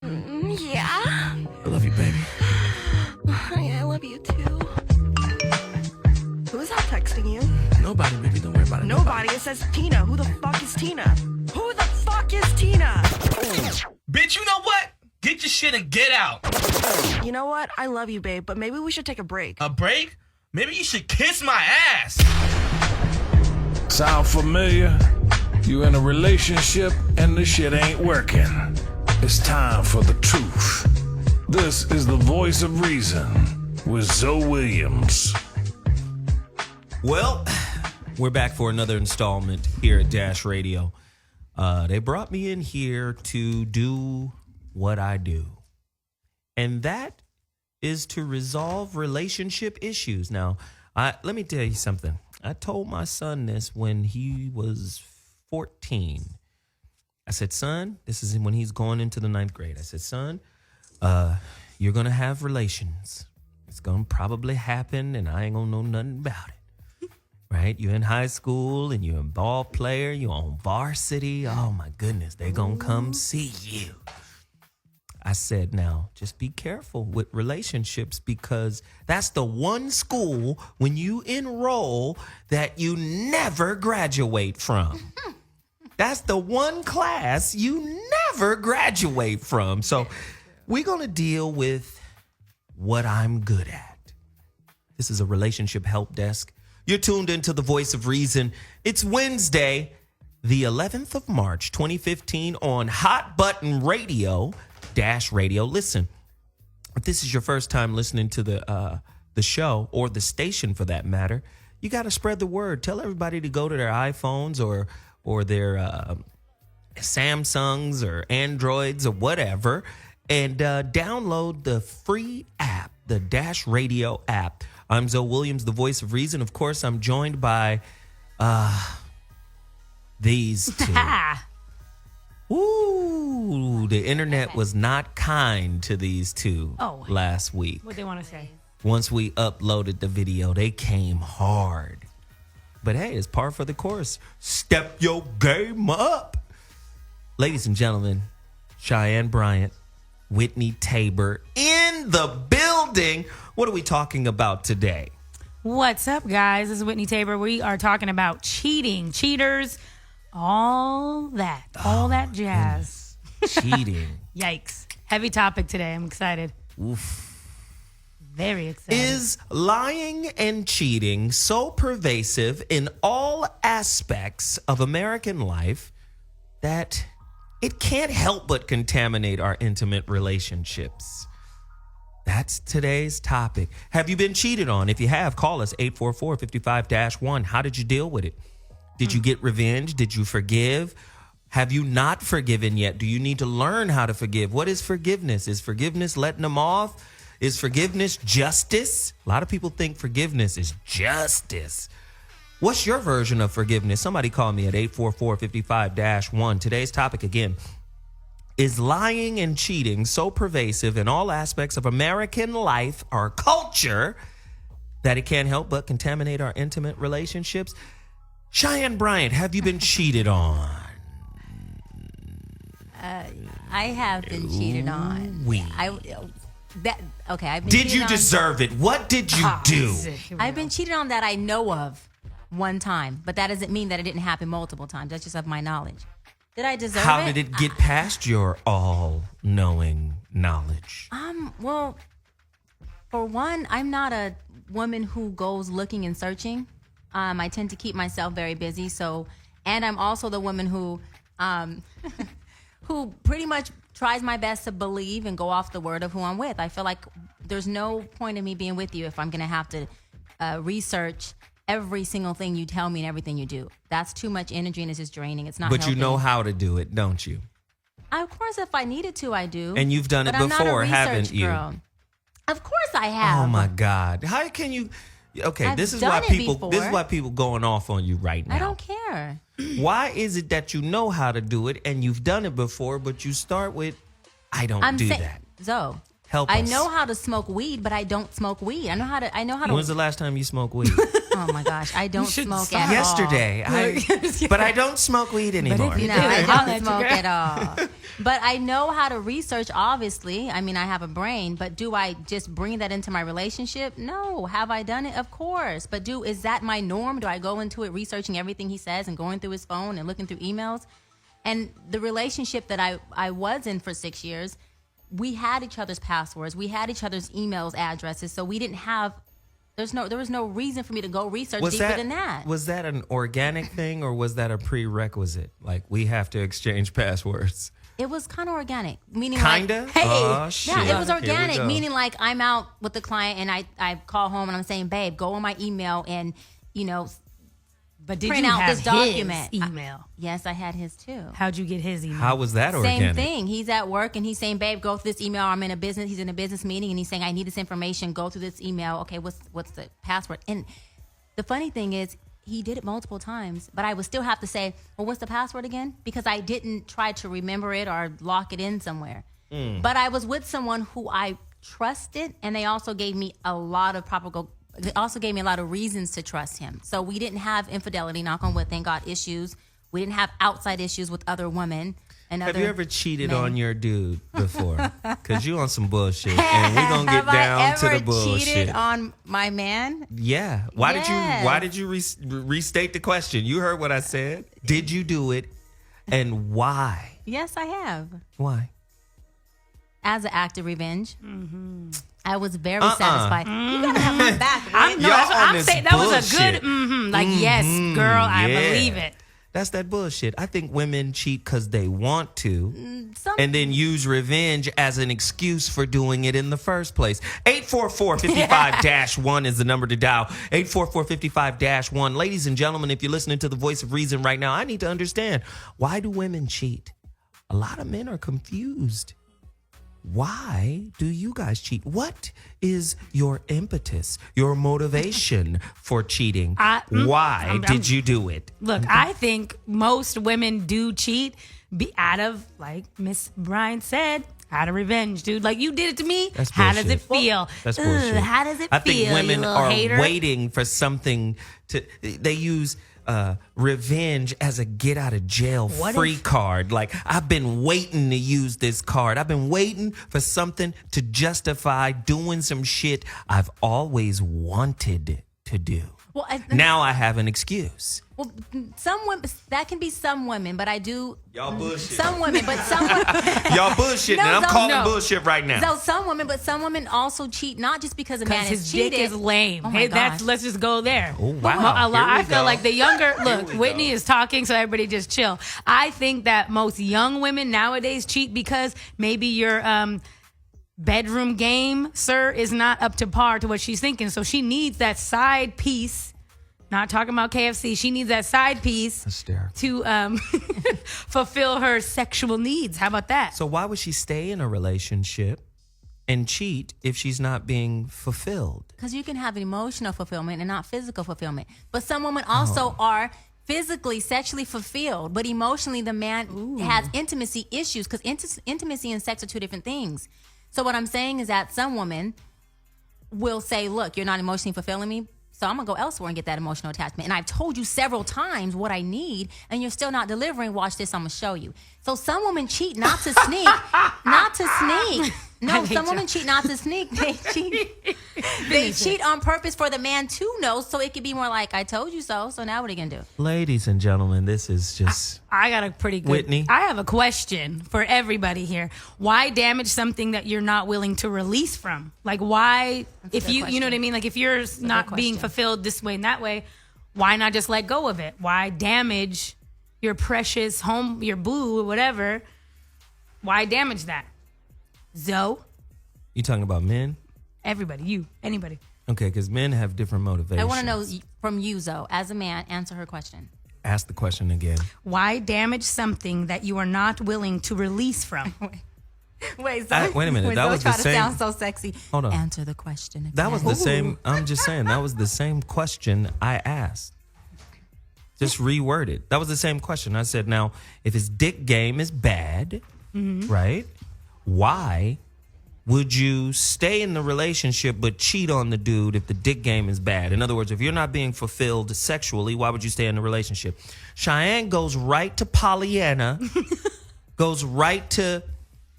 Yeah. I love you, baby. Yeah, I love you too. Who's out texting you? Nobody, baby. Don't worry about it. Nobody. It says Tina. Who the fuck is Tina? Who the fuck is Tina? Bitch, you know what? Get your shit and get out. You know what? I love you, babe, but maybe we should take a break. A break? Maybe you should kiss my ass. Sound familiar? You in a relationship and the shit ain't working. It's time for the truth. This is the voice of reason with Zoe Williams. Well, we're back for another installment here at Dash Radio. They brought me in here to do what I do. And that is to resolve relationship issues. Now, let me tell you something. I told my son this when he was 14. I said, son, this is when he's going into the 9th grade. I said, son, you're going to have relations. It's going to probably happen, and I ain't going to know nothing about it. Right? You're in high school, and you're a ball player. You're on varsity. Oh, my goodness. They're going to come see you. I said, now, just be careful with relationships because that's the one school when you enroll that you never graduate from. That's the one class you never graduate from. So we're going to deal with what I'm good at. This is a relationship help desk. You're tuned into the voice of reason. It's Wednesday, the 11th of March, 2015 on Hot Button Radio. Dash Radio. Listen, if this is your first time listening to the show or the station for that matter, you got to spread the word. Tell everybody to go to their iPhones or their Samsungs or Androids or whatever and download the free app, the Dash Radio app. I'm Zoe Williams, the voice of reason. Of course, I'm joined by these two. Ooh, the internet was not kind to these two last week. What they want to say? Once we uploaded the video, they came hard. But hey, it's par for the course. Step your game up. Ladies and gentlemen, Cheyenne Bryant, Whitney Tabor in the building. What are we talking about today? What's up, guys? This is Whitney Tabor. We are talking about cheating, cheaters, all that jazz. Cheating. Yikes. Heavy topic today. I'm excited. Oof. Very excited. Is lying and cheating so pervasive in all aspects of American life that it can't help but contaminate our intimate relationships? That's today's topic. Have you been cheated on? If you have, call us 844-55-1. How did you deal with it? Did you get revenge? Did you forgive? Have you not forgiven yet? Do you need to learn how to forgive? What is forgiveness? Is forgiveness letting them off? Is forgiveness justice? A lot of people think forgiveness is justice. What's your version of forgiveness? Somebody call me at 844-55-1. Today's topic again, is lying and cheating so pervasive in all aspects of American life, our culture, that it can't help but contaminate our intimate relationships? Cheyenne Bryant, have you been cheated on? I have been cheated on. I've been Did you deserve it? What did you do? I've been cheated on that I know of one time, but that doesn't mean that it didn't happen multiple times. That's just of my knowledge. Did I deserve it? How did it get past your all-knowing knowledge? Well, for one, I'm not a woman who goes looking and searching. I tend to keep myself very busy. And I'm also the woman who pretty much tries my best to believe and go off the word of who I'm with. I feel like there's no point in me being with you if I'm going to have to research every single thing you tell me and everything you do. That's too much energy and it's just draining. It's not But helping. you know how to do it, don't you? Of course, if I needed to, I do. And you've done it But I'm not a before, research haven't you? girl. Of course I have. Oh my God. How can you... Okay, I've this is done why it people before. going off on you right now. I don't care. Why is it that you know how to do it and you've done it before, but you start with, I don't do that? Zoe, Help I us. know how to smoke weed, but I don't smoke weed. I know how to. When was the last time you smoked weed? Oh my gosh, I don't should smoke stop. at Yesterday. But I don't smoke weed anymore. you all. No, did, I I'll let don't you smoke go. at all. But I know how to research. Obviously, I mean, I have a brain. But do I just bring that into my relationship? No. Have I done it? Of course. But is that my norm? Do I go into it researching everything he says and going through his phone and looking through emails? And the relationship that I was in for 6 years, we had each other's passwords. We had each other's emails, addresses. So we didn't have, there was no reason for me to go research deeper than that. Was that an organic thing or was that a prerequisite? Like, we have to exchange passwords. It was kind of organic, meaning Kinda? like, hey, Oh, shit. yeah, it was Here we organic, go. meaning like I'm out with the client and I call home and I'm saying, babe, go on my email and, But did print you out have this document. his email? Yes, I had his too. How'd you get his email? How was that organic? Same thing. He's at work and he's saying, babe, go through this email. I'm in a business. He's in a business meeting and he's saying, I need this information. Go through this email. Okay, what's the password? And the funny thing is, he did it multiple times, but I would still have to say, well, what's the password again? Because I didn't try to remember it or lock it in somewhere. But I was with someone who I trusted, and they also gave me a lot of reasons to trust him. So we didn't have infidelity, knock on wood, thank God, issues. We didn't have outside issues with other women. And Have other you ever cheated men. on your dude before? Because you on some bullshit, and we gonna get down to the Have I ever bullshit. cheated on my man? Yeah. Why Yes. did you restate the question? You heard what I said. Did you do it, and why? Yes, I have. Why? As an act of revenge. Mm-hmm. I was very satisfied. You gotta have my back. I'm, no, Y'all that's what on I'm this saying. That was a bullshit. good, like, yes, girl, I yeah. believe it. That's that bullshit. I think women cheat because they want to, Some- and then use revenge as an excuse for doing it in the first place. 844-55-1 is the number to dial. 844-55-1. Ladies and gentlemen, if you're listening to the voice of reason right now, I need to understand, why do women cheat? A lot of men are confused. Why do you guys cheat? What is your impetus, your motivation for cheating? Why did you do it? Look, I think most women do cheat out of, like Miss Bryant said, out of revenge, dude. Like, you did it to me. That's how does it bullshit. feel? That's Ugh, bullshit. how does it I feel? think women you little are hater? waiting for something to. They use revenge as a get out of jail What free if- card. Like, I've been waiting to use this card. I've been waiting for something to justify doing some shit I've always wanted to do. Well, Now I have an excuse. well, some women, that can be some women, but I do. Y'all bullshit. Some women, but some women. Y'all bullshitting, No, and I'm no, calling no. bullshit right now. So some women, but some women also cheat, not just because a man Because is his cheated. dick is lame. Oh my hey, gosh. let's just go there. Oh, wow. A lot, Here we I feel go. like the younger Here look, we Whitney go. is talking, so everybody just chill. I think that most young women nowadays cheat because maybe your bedroom game, sir, is not up to par to what she's thinking. So she needs that side piece. Not talking about KFC. She needs that side piece Hysterical. to fulfill her sexual needs. How about that? So why would she stay in a relationship and cheat if she's not being fulfilled? Because you can have emotional fulfillment and not physical fulfillment. But some women also are physically, sexually fulfilled, but emotionally the man has intimacy issues, because intimacy and sex are two different things. So what I'm saying is that some women will say, look, you're not emotionally fulfilling me, so I'm going to go elsewhere and get that emotional attachment. And I've told you several times what I need, and you're still not delivering. Watch this, I'm going to show you. So some women cheat not to sneak. Not to sneak. No, some women cheat not to sneak. They cheat. They cheat on purpose for the man to know, so it could be more like, I told you so, so now what are you going to do? Ladies and gentlemen, this is just... I got a pretty good. Whitney? I have a question for everybody here. Why damage something that you're not willing to release from? Like, why, That's a if good you know what I question. mean? Like, if you're not being question. fulfilled this way and that way, why not just let go of it? Why damage your precious home, your boo, or whatever? Why damage that? Zoe, You talking about men? everybody, you, anybody. Okay, because men have different motivations. I want to know from you, Zoe, as a man, answer her question. Ask the question again. Why damage something that you are not willing to release from? Wait, Wait a minute, When that Zoe was the tried to same- sound so sexy. Hold on. Answer the question again. That was the same... I'm just saying, that was the same question I asked. Just reword it. That was the same question. I said, now, if his dick game is bad, right, why Would you stay in the relationship but cheat on the dude if the dick game is bad? In other words, if you're not being fulfilled sexually, why would you stay in the relationship? Cheyenne goes right to Pollyanna, goes right to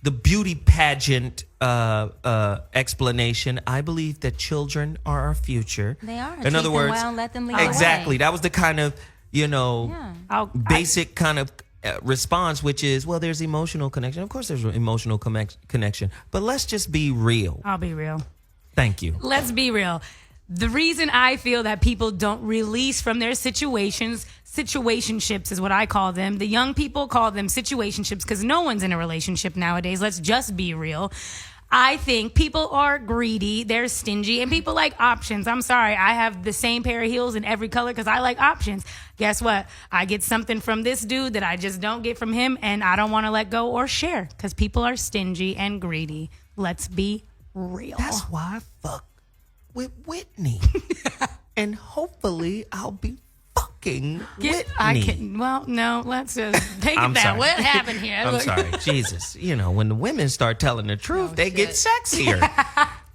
the beauty pageant explanation. I believe that children are our future. They are. In Treat other them words, well and let them lead the exactly. way. That was the kind of, basic kind of response, which is, well, there's emotional connection. Of course, there's emotional connection, but let's just be real. I'll be real. Thank you. Let's be real. The reason I feel that people don't release from their situationships is what I call them. The young people call them situationships because no one's in a relationship nowadays. Let's just be real. I think people are greedy, they're stingy, and people like options. I'm sorry, I have the same pair of heels in every color because I like options. Guess what? I get something from this dude that I just don't get from him, and I don't want to let go or share because people are stingy and greedy. Let's be real. That's why I fuck with Whitney. And hopefully I'll be fucking Whitney. Well, no, let's just take I'm it back. sorry. What happened here? I'm Look. sorry. Jesus. When the women start telling the truth, they get sexier.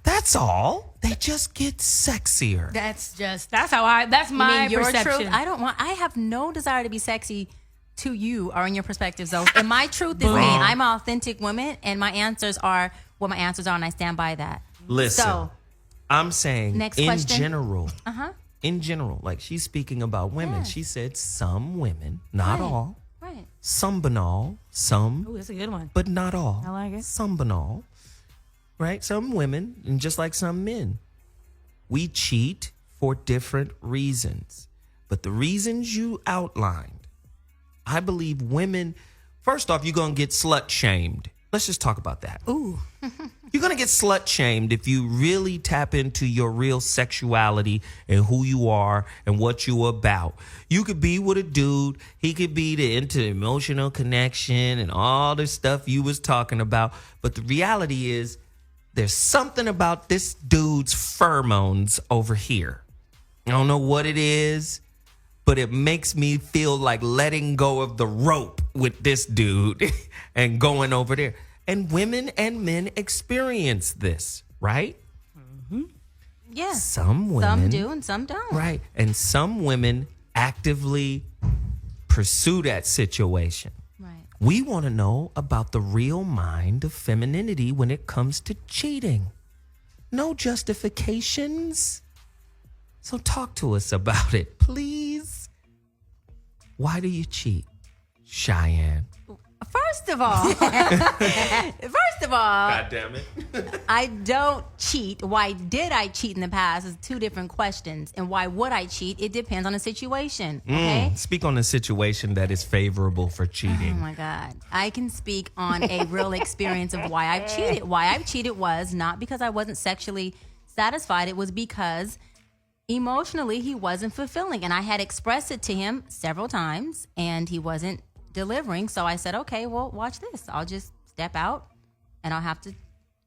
That's all. They just get sexier. That's my You mean your perception. truth? I have no desire to be sexy to you or in your perspective, though. And my truth is me. I'm an authentic woman, and my answers are what my answers are, and I stand by that. Listen, So, I'm saying next in question. general. In general, like she's speaking about women. Yes. She said some women, not all. Right. Some banal, some, Ooh, that's a good one. but not all. I like it. Some banal, right? Some women, and just like some men, we cheat for different reasons. But the reasons you outlined, I believe women, first off, you're going to get slut shamed. Let's just talk about that. Ooh. You're going to get slut shamed if you really tap into your real sexuality and who you are and what you're about. You could be with a dude. He could be into emotional connection and all the stuff you was talking about. But the reality is there's something about this dude's pheromones over here. I don't know what it is, but it makes me feel like letting go of the rope with this dude and going over there. And women and men experience this, right? Yes. Some women. Some do and some don't. Right. And some women actively pursue that situation. Right. We want to know about the real mind of femininity when it comes to cheating. No justifications. So talk to us about it, please. Why do you cheat, Cheyenne? First of all, God damn it. I don't cheat. Why did I cheat in the past is two different questions. And why would I cheat? It depends on the situation. Okay. Speak on a situation that is favorable for Oh cheating. my God. I can speak on a real experience of why I've cheated. Why I've cheated was not because I wasn't sexually satisfied. It was because emotionally he wasn't fulfilling. And I had expressed it to him several times and he wasn't delivering. So I said, okay, well, watch this. I'll just step out and I'll have to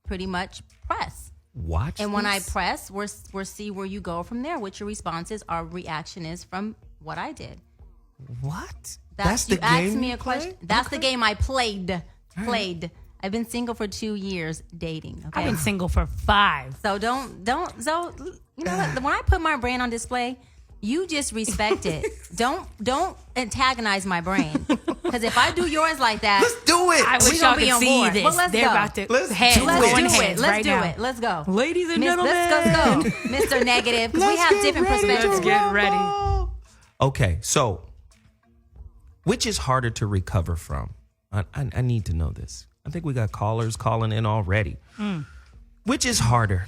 pretty much press. Watch And when I this? press, we'll see where you go from there, what your response is, our reaction is from what I did. What? You asked me you a question. play? That's the game I played. I've been single for 2 years dating. Okay. I've been single for 5. So don't so you know what? When I put my brain on display, you just respect it. Don't antagonize my brain. Because if I do yours like that, Let's do it. I we wish gonna y'all be could on see board. this. Well, let's They're go. about to Let's heads, do it. let's going do it. heads Let's right do now. it. Let's go. Ladies and Let's gentlemen. go, Mr. Negative, because we Let's have get different ready to perspectives. Let's get ready. Okay, so which is harder to recover from? I need to know this. I think we got callers calling in already. Which is harder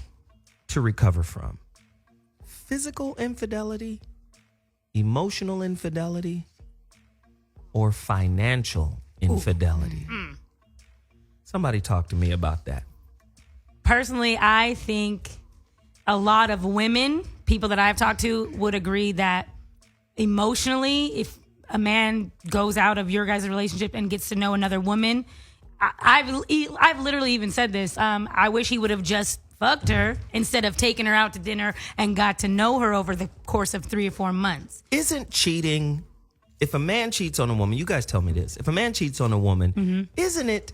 to recover from? Physical infidelity, emotional infidelity, or financial infidelity? Somebody talk to me about that. Personally, I think a lot of women, people that I've talked to, would agree that emotionally, if a man goes out of your guys' relationship and gets to know another woman, I've literally even said this. I wish he would have just fucked her instead of taking her out to dinner and got to know her over the course of 3 or 4 months. Isn't cheating, if a man cheats on a woman, you guys tell me this, if a man cheats on a woman, isn't it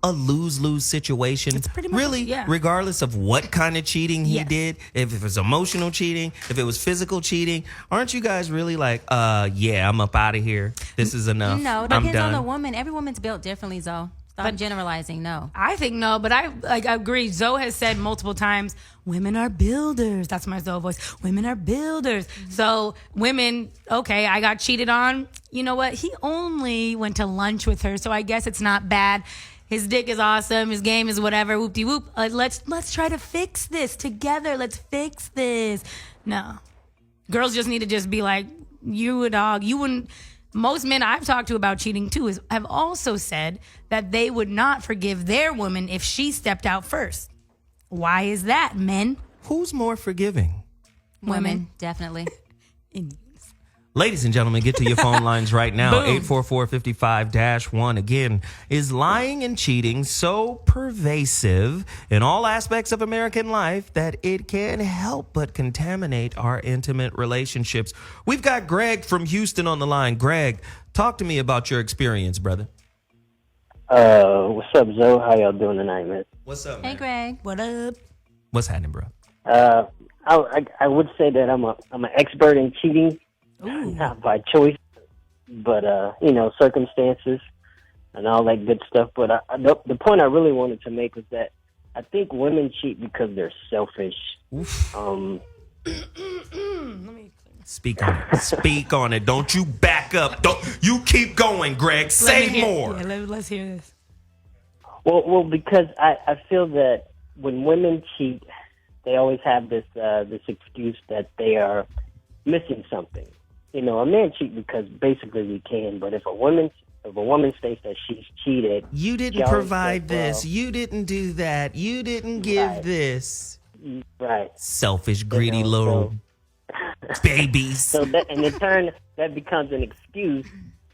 a lose-lose situation. It's pretty much, really, yeah. regardless of what kind of cheating he Yes. did, if it was emotional cheating, if it was physical cheating, aren't you guys really like, yeah, I'm up out of here. This is enough. No, it I'm depends on done. the woman. Every woman's built differently, Zoe. Stop generalizing. No. I think no, but I agree. Zoe has said multiple times, women are builders. That's my Zoe voice. Women are builders. So women, okay, I got cheated on. You know what? He only went to lunch with her, so I guess it's not bad. His dick is awesome. His game is whatever. Whoop de whoop. Let's try to fix this together. Let's fix this. No, girls just need to just be like, you a dog. You wouldn't. Most men I've talked to about cheating too have also said that they would not forgive their woman if she stepped out first. Why is that, men? Who's more forgiving? Women, definitely. Ladies and gentlemen, get to your phone lines right now. Boom. 844-55-1. Again, is lying and cheating so pervasive in all aspects of American life that it can help but contaminate our intimate relationships? We've got Greg from Houston on the line. Greg, talk to me about your experience, brother. What's up, Zoe? How y'all doing tonight, man? What's up, Hey, Greg. What up? What's happening, bro? I would say that I'm an expert in cheating, not by choice, but circumstances and all that good stuff. But the point I really wanted to make was that I think women cheat because they're selfish. Speak on it. Speak on it. Don't you back up. Don't you keep going, Greg. Say more. Yeah, let's hear this. Well, because I feel that when women cheat, they always have this excuse that they are missing something. You know, a man cheat because basically we can, but if a woman states that she's cheated, You didn't provide this. You didn't do that. You didn't give Right. this. right? Selfish, greedy know, little babies. So that, and in turn, that becomes an excuse.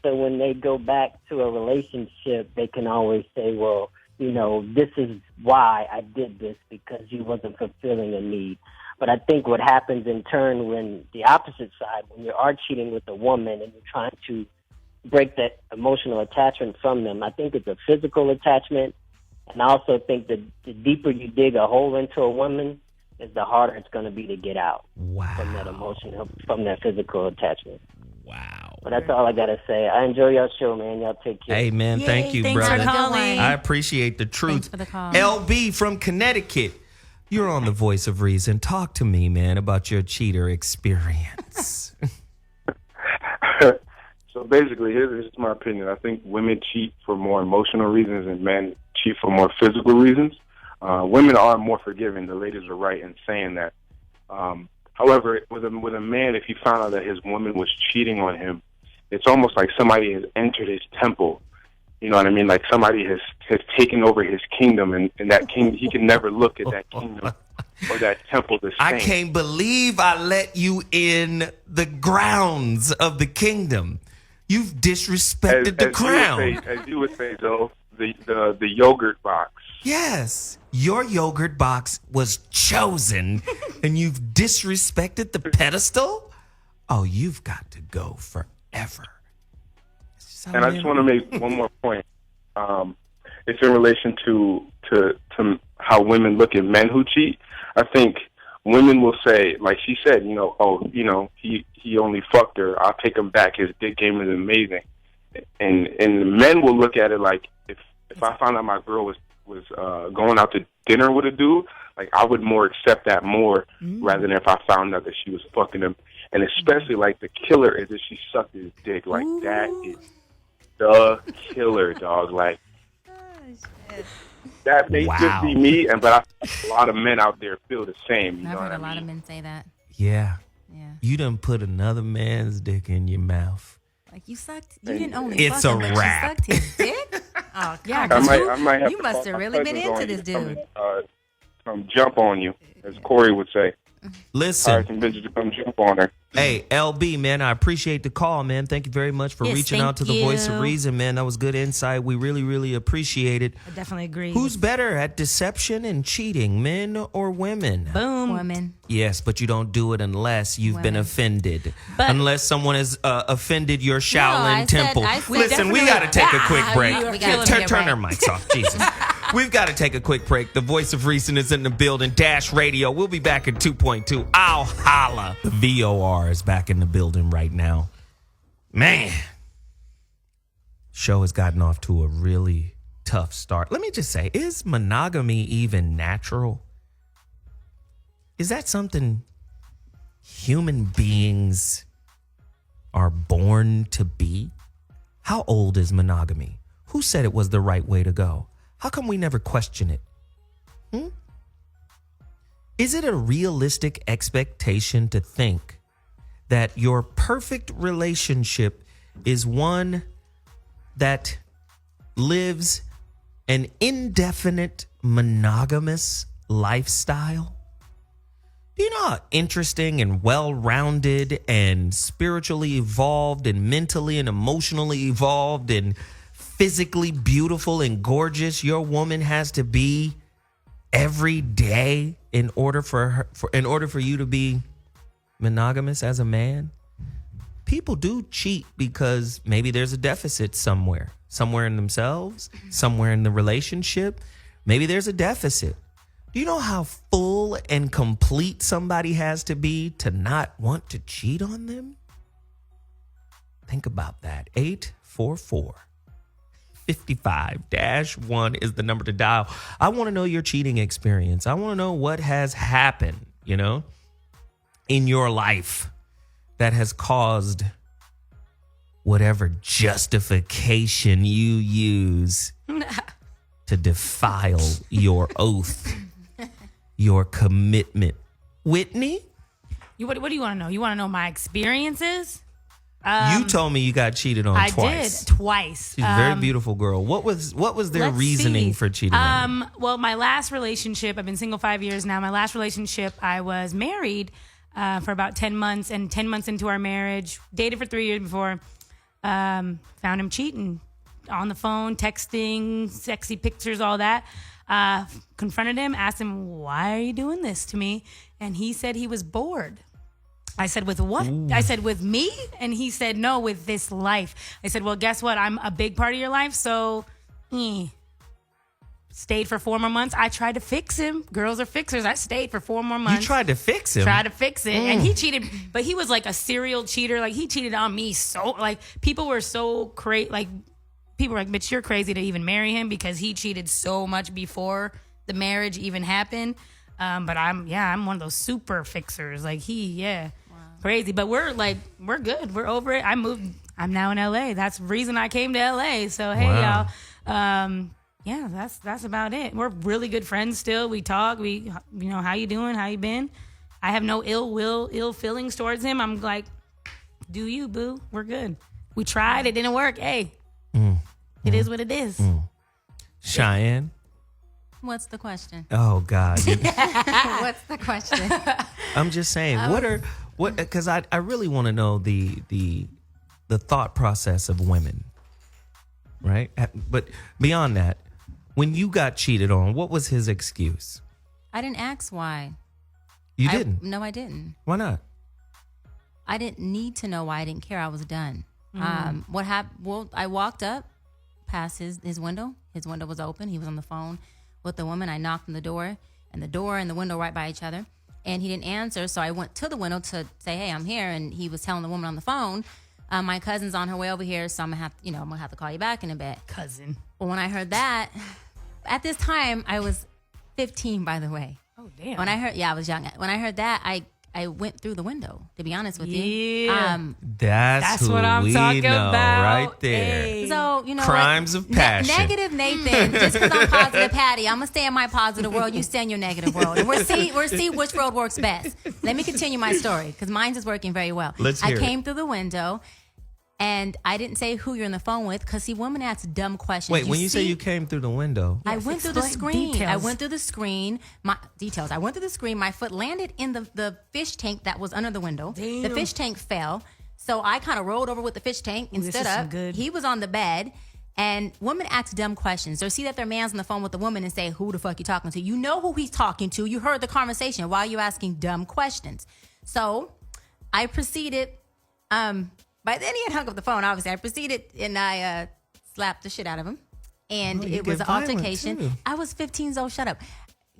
So when they go back to a relationship, they can always say, well, you know, this is why I did this, because you wasn't fulfilling a need. But I think what happens in turn when the opposite side, when you are cheating with a woman and you're trying to break that emotional attachment from them, I think it's a physical attachment. And I also think that the deeper you dig a hole into a woman, is the harder it's going to be to get out from that emotional, from that physical attachment. Wow. But that's all I got to say. I enjoy your show, man. Y'all take care. Hey, man, thank you, thanks brother. for calling. I appreciate the truth. Thanks for the call. LB from Connecticut, you're on the Voice of Reason. Talk to me, man, about your cheater experience. So basically, here's my opinion. I think women cheat for more emotional reasons and men cheat for more physical reasons. Women are more forgiving. The ladies are right in saying that. However, with a man, if he found out that his woman was cheating on him, it's almost like somebody has entered his temple. You know what I mean? Like somebody has taken over his kingdom, and that king, he can never look at that kingdom or that temple the same. I can't believe I let you in the grounds of the kingdom. You've disrespected the crown. As you would say, though, the yogurt box. Yes, your yogurt box was chosen, and you've disrespected the pedestal? Oh, you've got to go forever. And I just want to make one more point. It's in relation to how women look at men who cheat. I think women will say, like she said, he only fucked her. I'll take him back. His dick game is amazing. And men will look at it like, if I found out my girl was going out to dinner with a dude, like I would more accept that more rather than if I found out that she was fucking him. And especially like the killer is if she sucked his dick. Like that is the killer, dog. Like that may just be me, but a lot of men out there feel the same. You I've know heard what a I lot mean? of men say that. Yeah. Yeah. You done put another man's dick in your mouth. Like you sucked. You didn't only It's fuck him, a but wrap. you sucked his dick. Oh, yeah. I might have You to must call have my really been cousins on into you this to dude. come jump on you, as Corey would say. Listen. Hire some bitches to come jump on her. Hey, LB, man, I appreciate the call, man. Thank you very much for Yes, reaching out to the Voice of Reason, man. That was good insight. We really, really appreciate it. I definitely agree. Who's better at deception and cheating, men or women? Boom. Women. Yes, but you don't do it unless you've been offended. But- unless someone has offended your Shaolin temple. I said Listen, we got to take a quick break. you are killing Turn me, turn right? our mics off, Jesus. We've got to take a quick break. The Voice of Reason is in the building. Dash Radio. We'll be back in 2.2. I'll holla. The VOR is back in the building right now. Man. Show has gotten off to a really tough start. Let me just say, is monogamy even natural? Is that something human beings are born to be? How old is monogamy? Who said it was the right way to go? How come we never question it? Is it a realistic expectation to think that your perfect relationship is one that lives an indefinite monogamous lifestyle? Do you know how interesting and well-rounded and spiritually evolved and mentally and emotionally evolved and physically beautiful and gorgeous your woman has to be every day in order for you to be monogamous as a man? People do cheat because maybe there's a deficit somewhere in themselves, somewhere in the relationship. Maybe there's a deficit. Do you know how full and complete somebody has to be to not want to cheat on them? Think about that. 844-55-1 is the number to dial. I want to know your cheating experience. I want to know what has happened, in your life that has caused whatever justification you use to defile your oath, your commitment. Whitney? What do you want to know? You want to know my experiences? You told me you got cheated on twice. I did twice. She's a very beautiful girl. What was their Let's reasoning see. for cheating on you? Well, my last relationship, I've been single 5 years now. My last relationship, I was married for about 10 months, and 10 months into our marriage, dated for 3 years before, found him cheating on the phone, texting, sexy pictures, all that. Confronted him, asked him, why are you doing this to me? And he said he was bored. I said, with what? Ooh. I said, with me? And he said, no, with this life. I said, well, guess what? I'm a big part of your life, so stayed for 4 more months. I tried to fix him. Girls are fixers. I stayed for 4 more months. You tried to fix him? Tried to fix it. And he cheated, but he was like a serial cheater. Like, he cheated on me people were so crazy. Like, people were like, bitch, you're crazy to even marry him because he cheated so much before the marriage even happened. But I'm one of those super fixers. Like, crazy. But we're good. We're over it. I'm now in LA. That's the reason I came to LA. So hey, y'all. That's about it. We're really good friends still. We talk. How you doing? How you been? I have no ill feelings towards him. I'm like, do you, boo? We're good. We tried. It didn't work. Hey, it is what it is. Cheyenne? What's the question? Oh, God. What's the question? I'm just saying, because I really want to know the thought process of women, right? But beyond that, when you got cheated on, what was his excuse? I didn't ask why. You didn't? No, I didn't. Why not? I didn't need to know why. I didn't care. I was done. What happened? Well, I walked up past his window. His window was open. He was on the phone with the woman. I knocked on the door and the window right by each other. And he didn't answer, so I went to the window to say, "Hey, I'm here." And he was telling the woman on the phone, "My cousin's on her way over here, so I'm gonna have to call you back in a bit." Cousin. Well, when I heard that, at this time I was 15, by the way. Oh damn. When I heard, I was young. When I heard that, I went through the window. To be honest with you, that's what I'm talking about right there. Hey. So crimes of passion. Negative Nathan. Just because I'm positive Patty, I'm gonna stay in my positive world. You stay in your negative world, and we'll see which world works best. Let me continue my story because mine's is working very well. Let's hear I came through the window. And I didn't say who you're on the phone with because, see, women ask dumb questions. Wait, when you say you came through the window. I went through the screen. Details. I went through the screen. I went through the screen. My foot landed in the fish tank that was under the window. Damn. The fish tank fell. So I kind of rolled over with the fish tank and stood up. He was on the bed. And women ask dumb questions. Or see that their man's on the phone with the woman and say, who the fuck you talking to? You know who he's talking to. You heard the conversation. Why are you asking dumb questions? So I proceeded... By then he had hung up the phone, obviously. I proceeded and I slapped the shit out of him. And it was an altercation. Too. I was 15, so shut up.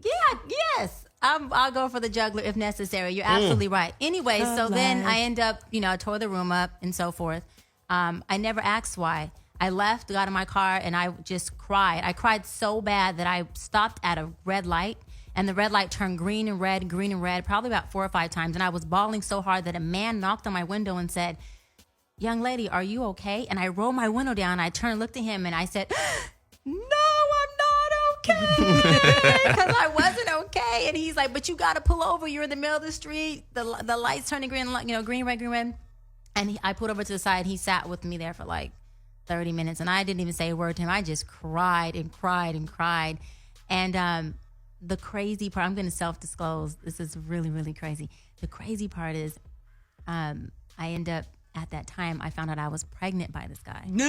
Yeah, yes. I'll go for the juggler if necessary. You're absolutely right. Anyway, so then I end up, I tore the room up and so forth. I never asked why. I left, got in my car, and I just cried. I cried so bad that I stopped at a red light. And the red light turned green and red, probably about 4 or 5 times. And I was bawling so hard that a man knocked on my window and said, young lady, are you okay? And I rolled my window down. I turned and looked at him and I said, no, I'm not okay. Because I wasn't okay. And he's like, but you got to pull over. You're in the middle of the street. The light's turning green, green, red. And I pulled over to the side. He sat with me there for like 30 minutes. And I didn't even say a word to him. I just cried and cried and cried. And the crazy part, I'm going to self-disclose. This is really, really crazy. The crazy part is I end up, at that time, I found out I was pregnant by this guy. No,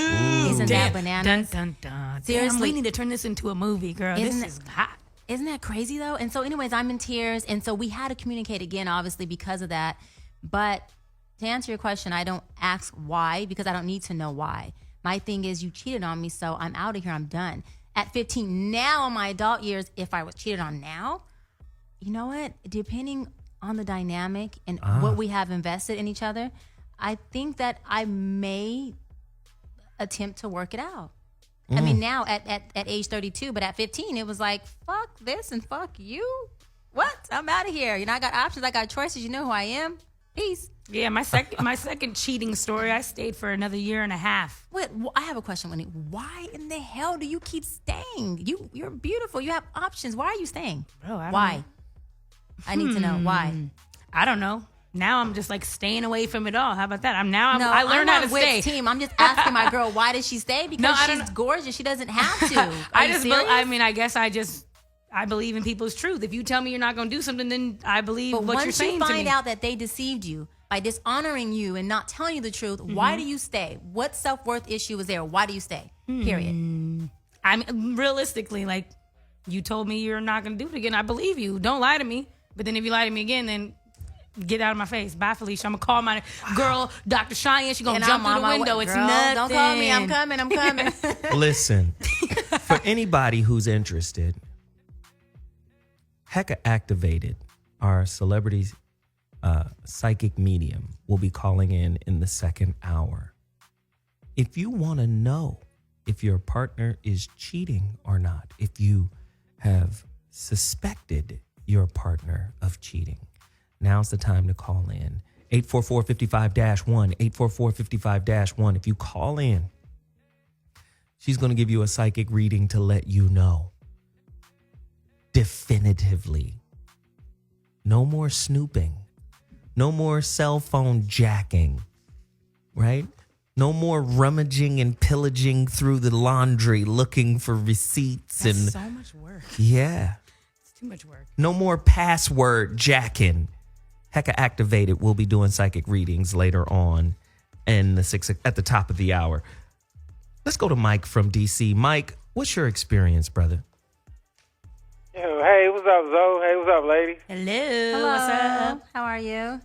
Isn't that bananas? Dun, dun, dun. Seriously. Damn, we need to turn this into a movie, girl. This is hot. Isn't that crazy, though? And so anyways, I'm in tears. And so we had to communicate again, obviously, because of that. But to answer your question, I don't ask why because I don't need to know why. My thing is you cheated on me, so I'm out of here. I'm done. At 15, now in my adult years, if I was cheated on now, you know what? Depending on the dynamic and what we have invested in each other, I think that I may attempt to work it out. I mean, now at age 32, but at 15, it was like, fuck this and fuck you. What? I'm out of here. I got options. I got choices. You know who I am. Peace. Yeah, my second cheating story, I stayed for another year and a half. Wait, I have a question, Whitney. Why in the hell do you keep staying? You're beautiful. You have options. Why are you staying? Bro, I don't why? know. I need to know why. I don't know. Now I'm just like staying away from it all. How about that? No, I learned how to on Whit's stay. team. I'm just asking my girl, why does she stay? Because I don't she's know. gorgeous. She doesn't have to. I guess I believe in people's truth. If you tell me you're not going to do something, then I believe But what you're saying once to you me. find out that they deceived you by dishonoring you and not telling you the truth, why do you stay? What self-worth issue is there? Why do you stay? Period. I mean, realistically, like, you told me you're not going to do it again. I believe you. Don't lie to me. But then if you lie to me again, then get out of my face. Bye, Felicia. I'm going to call my girl, Dr. Cheyenne. She's going to jump through the window. It's nothing. Don't call me. I'm coming. Listen, for anybody who's interested, Heka activated, our celebrity psychic medium, will be calling in the second hour. If you want to know if your partner is cheating or not, if you have suspected your partner of cheating, now's the time to call in. 844-55-1, 844-55-1. If you call in, she's going to give you a psychic reading to let you know definitively. No more snooping. No more cell phone jacking, right? No more rummaging and pillaging through the laundry looking for receipts. That's so much work. Yeah. It's too much work. No more password jacking. Heka activated. We'll be doing psychic readings later on at the top of the hour. Let's go to Mike from DC. Mike, what's your experience, brother? Yo, hey, what's up, Zoe? Hey, what's up, lady? Hello. Hello. What's up? How are you?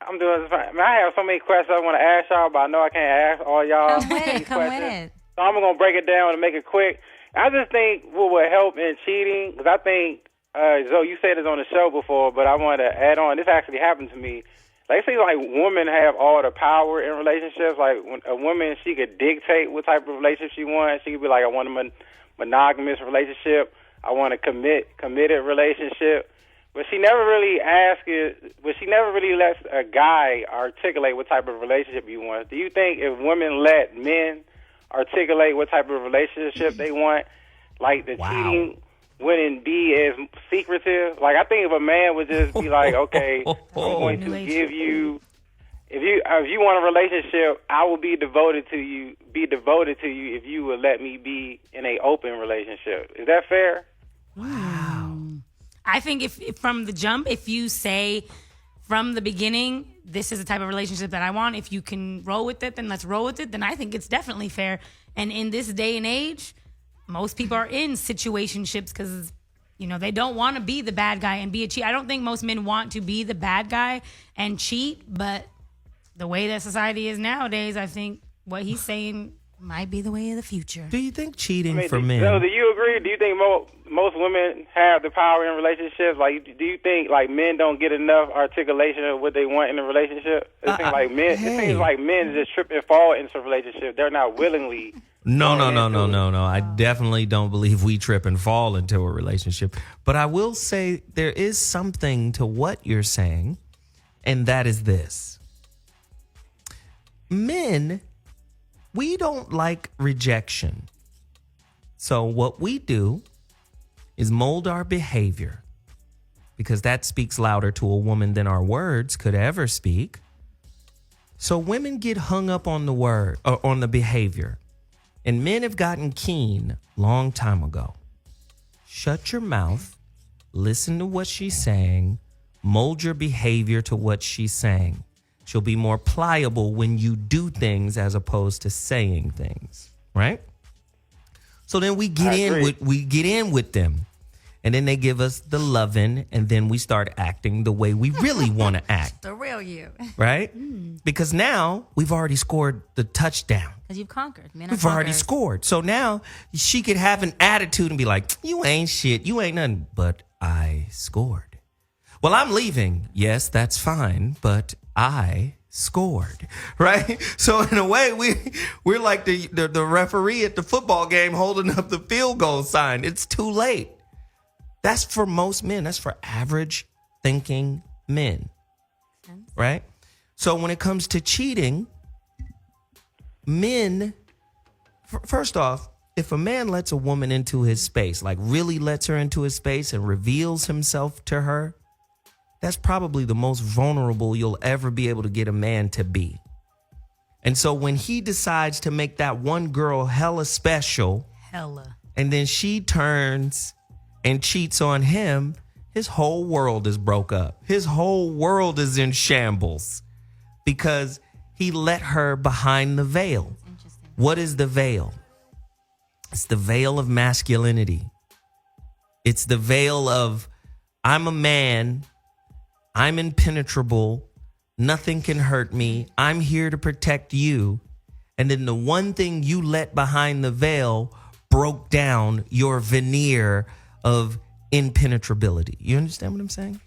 I'm doing fine. Man, I have so many questions I want to ask y'all, but I know I can't ask all y'all. Come with it. Come with it. So I'm going to break it down and make it quick. I just think what would help in cheating, because I think, Zoe, you said this on the show before, but I want to add on. This actually happened to me. Like, it seems like women have all the power in relationships. Like, when a woman, she could dictate what type of relationship she wants. She could be like, I want a monogamous relationship. I want a committed relationship. But she never really lets a guy articulate what type of relationship he wants. Do you think if women let men articulate what type of relationship they want, like the cheating wouldn't be as secretive? Like, I think if a man would just be like, okay, I'm going to give you if you want a relationship, I will be devoted to you if you would let me be in a open relationship. Is that fair? I think if from the jump, if you say from the beginning, this is the type of relationship that I want, if you can roll with it, then let's roll with it, then I think it's definitely fair. And in this day and age, most people are in situationships because, they don't want to be the bad guy and be a cheat. I don't think most men want to be the bad guy and cheat, but the way that society is nowadays, I think what he's saying might be the way of the future. Do you think cheating for men? So do you agree? Do you think most women have the power in relationships? Like, do you think like men don't get enough articulation of what they want in a relationship? It seems like men. It seems like men just trip and fall into a relationship. They're not willingly. No. I definitely don't believe we trip and fall into a relationship. But I will say there is something to what you're saying, and that is this. Men, we don't like rejection. So what we do is mold our behavior, because that speaks louder to a woman than our words could ever speak. So women get hung up on the word or on the behavior. And men have gotten keen long time ago. Shut your mouth, listen to what she's saying, mold your behavior to what she's saying. She'll be more pliable when you do things as opposed to saying things, right? So then we get in with them. And then they give us the loving, and then we start acting the way we really want to act. The real you. Right? Because now we've already scored the touchdown. Because you've conquered. We've already scored. So now she could have an attitude and be like, you ain't shit. You ain't nothing. But I scored. Well, I'm leaving. Yes, that's fine. But I scored. Right? So in a way, we're like the referee at the football game holding up the field goal sign. It's too late. That's for most men. That's for average thinking men. Right? So when it comes to cheating, men, first off, if a man lets a woman into his space, like really lets her into his space and reveals himself to her, that's probably the most vulnerable you'll ever be able to get a man to be. And so when he decides to make that one girl hella special, and then she turns and cheats on him, his whole world is broke up. His whole world is in shambles because he let her behind the veil. What is the veil? It's the veil of masculinity. It's the veil of, I'm a man, I'm impenetrable, nothing can hurt me, I'm here to protect you. And then the one thing you let behind the veil broke down your veneer of impenetrability. You understand what I'm saying?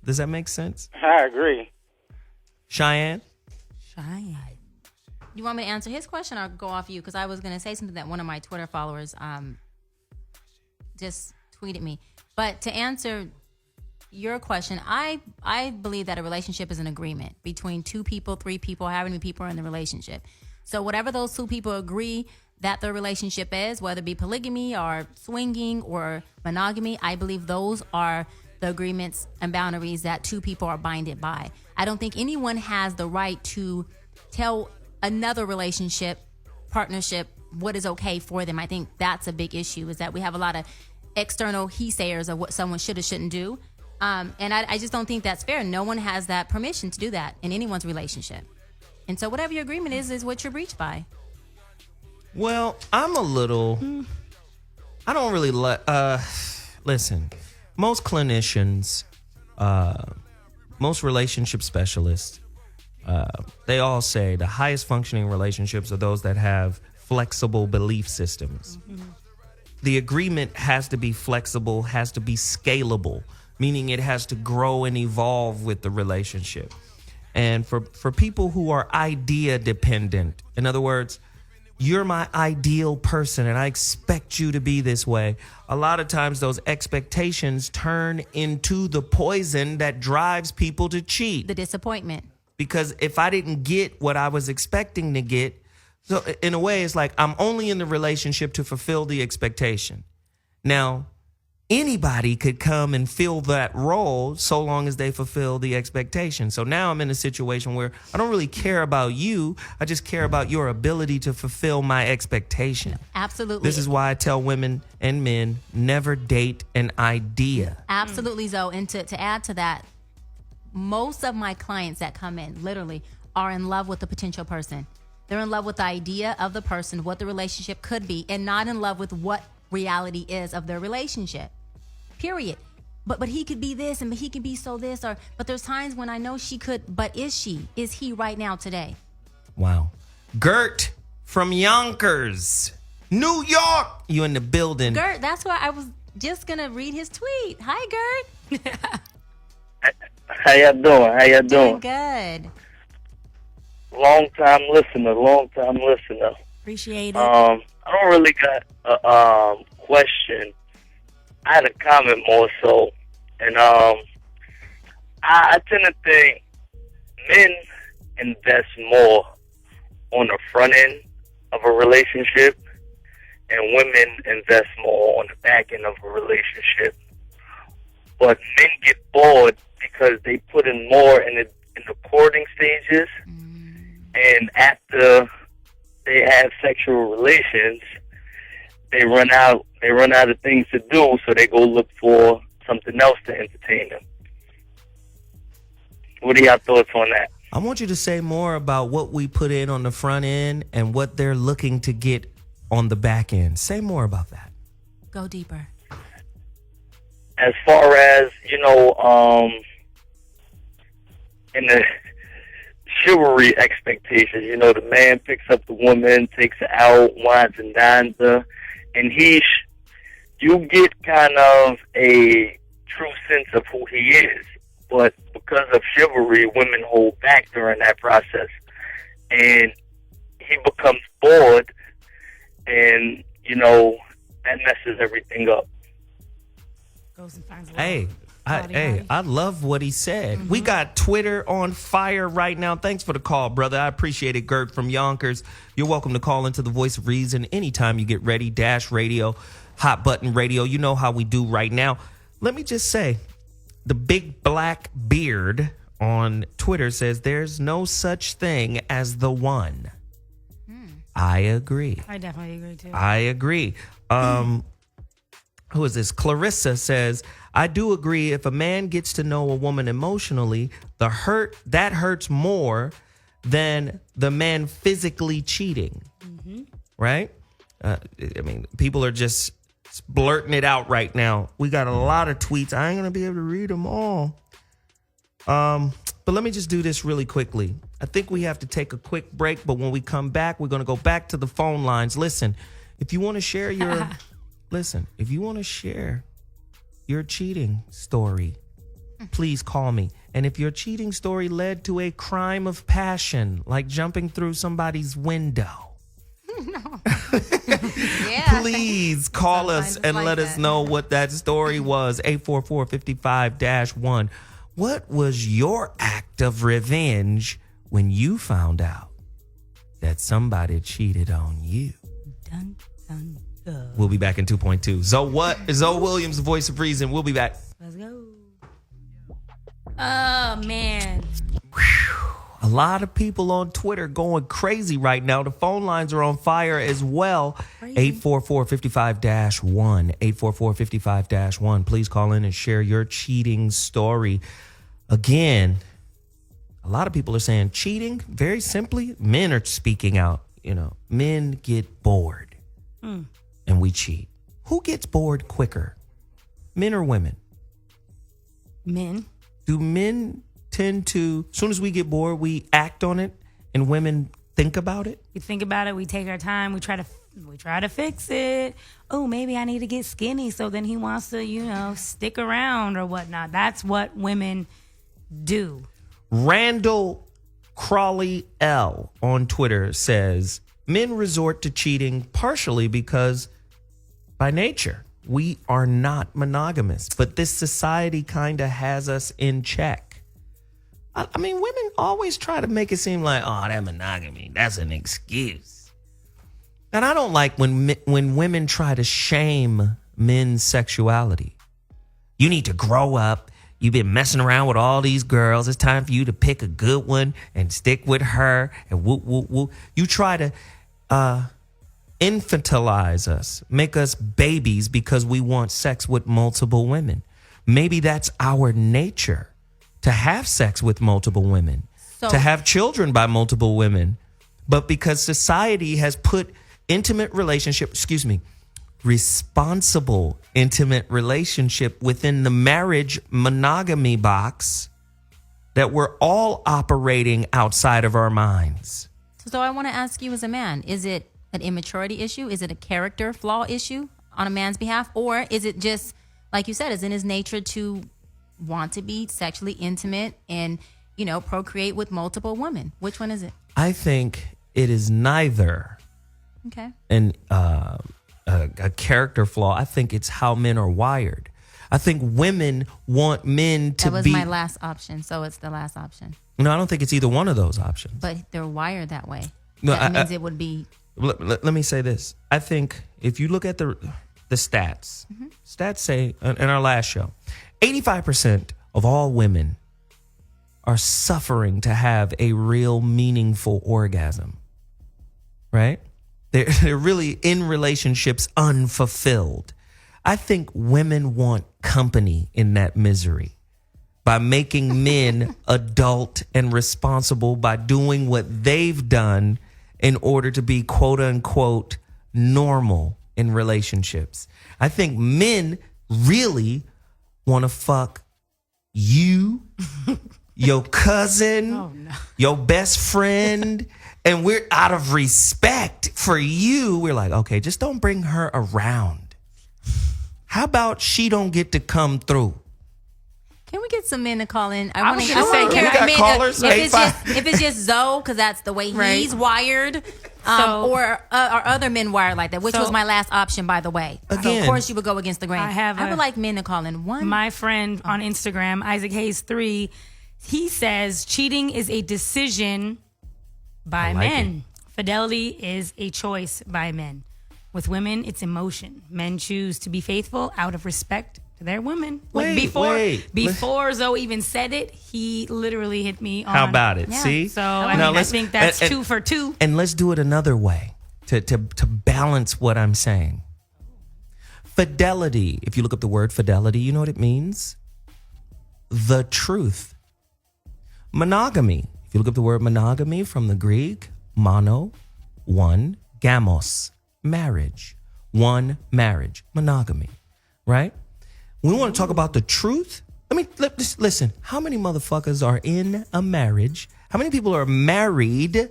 Does that make sense? I agree. Cheyenne? You want me to answer his question or go off you? Because I was going to say something that one of my Twitter followers just tweeted me. But to answer your question, I believe that a relationship is an agreement between two people, three people, however many people are in the relationship. So whatever those two people agree that the relationship is, whether it be polygamy or swinging or monogamy, I believe those are the agreements and boundaries that two people are binded by. I don't think anyone has the right to tell another relationship, partnership, what is okay for them. I think that's a big issue, is that we have a lot of external he-sayers of what someone should or shouldn't do. And I just don't think that's fair. No one has that permission to do that in anyone's relationship. And so whatever your agreement is what you're breached by. Well, I'm a little, I don't really listen, most clinicians, most relationship specialists, they all say the highest functioning relationships are those that have flexible belief systems. The agreement has to be flexible, has to be scalable, meaning it has to grow and evolve with the relationship. And for people who are idea dependent, in other words, you're my ideal person and I expect you to be this way. A lot of times those expectations turn into the poison that drives people to cheat. The disappointment. Because if I didn't get what I was expecting to get, so in a way it's like I'm only in the relationship to fulfill the expectation. Now, anybody could come and fill that role so long as they fulfill the expectation. So now I'm in a situation where I don't really care about you. I just care about your ability to fulfill my expectation. Absolutely. This is why I tell women and men, never date an idea. Absolutely, Zoe. And to add to that, most of my clients that come in literally are in love with the potential person. They're in love with the idea of the person, what the relationship could be, and not in love with what reality is of their relationship. Period. But he could be this, and he could be so this, but there's times when I know she could, but is he right now today? Wow. Gert from Yonkers, New York. You in the building. Gert, that's why I was just gonna read his tweet. Hi, Gert. How y'all doing? Doing good. Long time listener. Appreciate it. I don't really got a question. I had a comment more so, and I tend to think men invest more on the front end of a relationship, and women invest more on the back end of a relationship. But men get bored because they put in more in the courting stages, and after they have sexual relations, they run out of things to do, so they go look for something else to entertain them. What are your thoughts on that? I want you to say more about what we put in on the front end and what they're looking to get on the back end. Say more about that. Go deeper. As far as, in the chivalry expectations, the man picks up the woman, takes her out, wines and dines her, and you get kind of a true sense of who he is. But because of chivalry, women hold back during that process, and he becomes bored, and that messes everything up. Goes and finds a Hey, I love what he said. We got Twitter on fire right now. Thanks for the call, brother. I appreciate it, Gert from Yonkers. You're welcome to call into the Voice of Reason anytime you get ready. Dash Radio, Hot Button Radio. You know how we do right now. Let me just say, the big black beard on Twitter says there's no such thing as the one. I agree. I definitely agree, too. I agree. Who is this? Clarissa says, I do agree if a man gets to know a woman emotionally, that hurts more than the man physically cheating. Right? People are just blurting it out right now. We got a lot of tweets. I ain't going to be able to read them all. But let me just do this really quickly. I think we have to take a quick break, but when we come back, we're going to go back to the phone lines. Listen, if you want to share your cheating story, please call me. And if your cheating story led to a crime of passion, like jumping through somebody's window, please call us and let us know what that story was. 844-55-1. What was your act of revenge when you found out that somebody cheated on you? Dun, dun, dun. We'll be back in 2.2. Zoe Williams, the Voice of Reason. We'll be back. Let's go. Oh, man. A lot of people on Twitter going crazy right now. The phone lines are on fire as well. 844-55-1. 844-55-1. Please call in and share your cheating story. Again, a lot of people are saying cheating, very simply, men are speaking out. Men get bored and we cheat. Who gets bored quicker? Men or women? Men. Do men tend to, as soon as we get bored, we act on it, and women think about it? We think about it. We take our time. We try to fix it. Oh, maybe I need to get skinny, so then he wants to, stick around or whatnot. That's what women do. Randall Crawley L on Twitter says, men resort to cheating partially because by nature, we are not monogamous, but this society kind of has us in check. I mean, women always try to make it seem like, oh, that monogamy, that's an excuse. And I don't like when women try to shame men's sexuality. You need to grow up. You've been messing around with all these girls. It's time for you to pick a good one and stick with her and whoop, whoop, whoop. You try to infantilize us, make us babies because we want sex with multiple women. Maybe that's our nature, to have sex with multiple women, to have children by multiple women. But because society has put responsible intimate relationship within the marriage monogamy box, that we're all operating outside of our minds. So I want to ask you as a man, is it an immaturity issue? Is it a character flaw issue on a man's behalf? Or is it just, like you said, is in his nature to want to be sexually intimate and, procreate with multiple women? Which one is it? I think it is neither. Okay. And a character flaw. I think it's how men are wired. I think women want men to be. That was my last option, so it's the last option. No, I don't think it's either one of those options. But they're wired that way. No, that means it would be. Let me say this. I think if you look at the stats, stats say in our last show, 85% of all women are suffering to have a real meaningful orgasm, right? They're really in relationships unfulfilled. I think women want company in that misery by making men adult and responsible by doing what they've done in order to be quote unquote normal in relationships. I think men really want to fuck you, your cousin, your best friend. And we're out of respect for you. We're like, okay, just don't bring her around. How about she don't get to come through? Can we get some men to call in? I was gonna say, can we got callers? If it's just Zoe, because that's the way he's wired, or are other men wired like that? Which was my last option, by the way. So Again, of course you would go against the grain. I would like men to call in. My friend on Instagram, Isaac Hayes 3, he says cheating is a decision by men. Fidelity is a choice by men. With women, it's emotion. Men choose to be faithful out of respect to their women. Before Zoe even said it, he literally hit me on. How about it? Yeah. See? So I think that's 2 for 2. And let's do it another way to balance what I'm saying. Fidelity. If you look up the word fidelity, you know what it means? The truth. Monogamy. If you look up the word monogamy from the Greek, mono, one, gamos, marriage, one marriage, monogamy, right? We want to talk about the truth. Listen, how many motherfuckers are in a marriage? How many people are married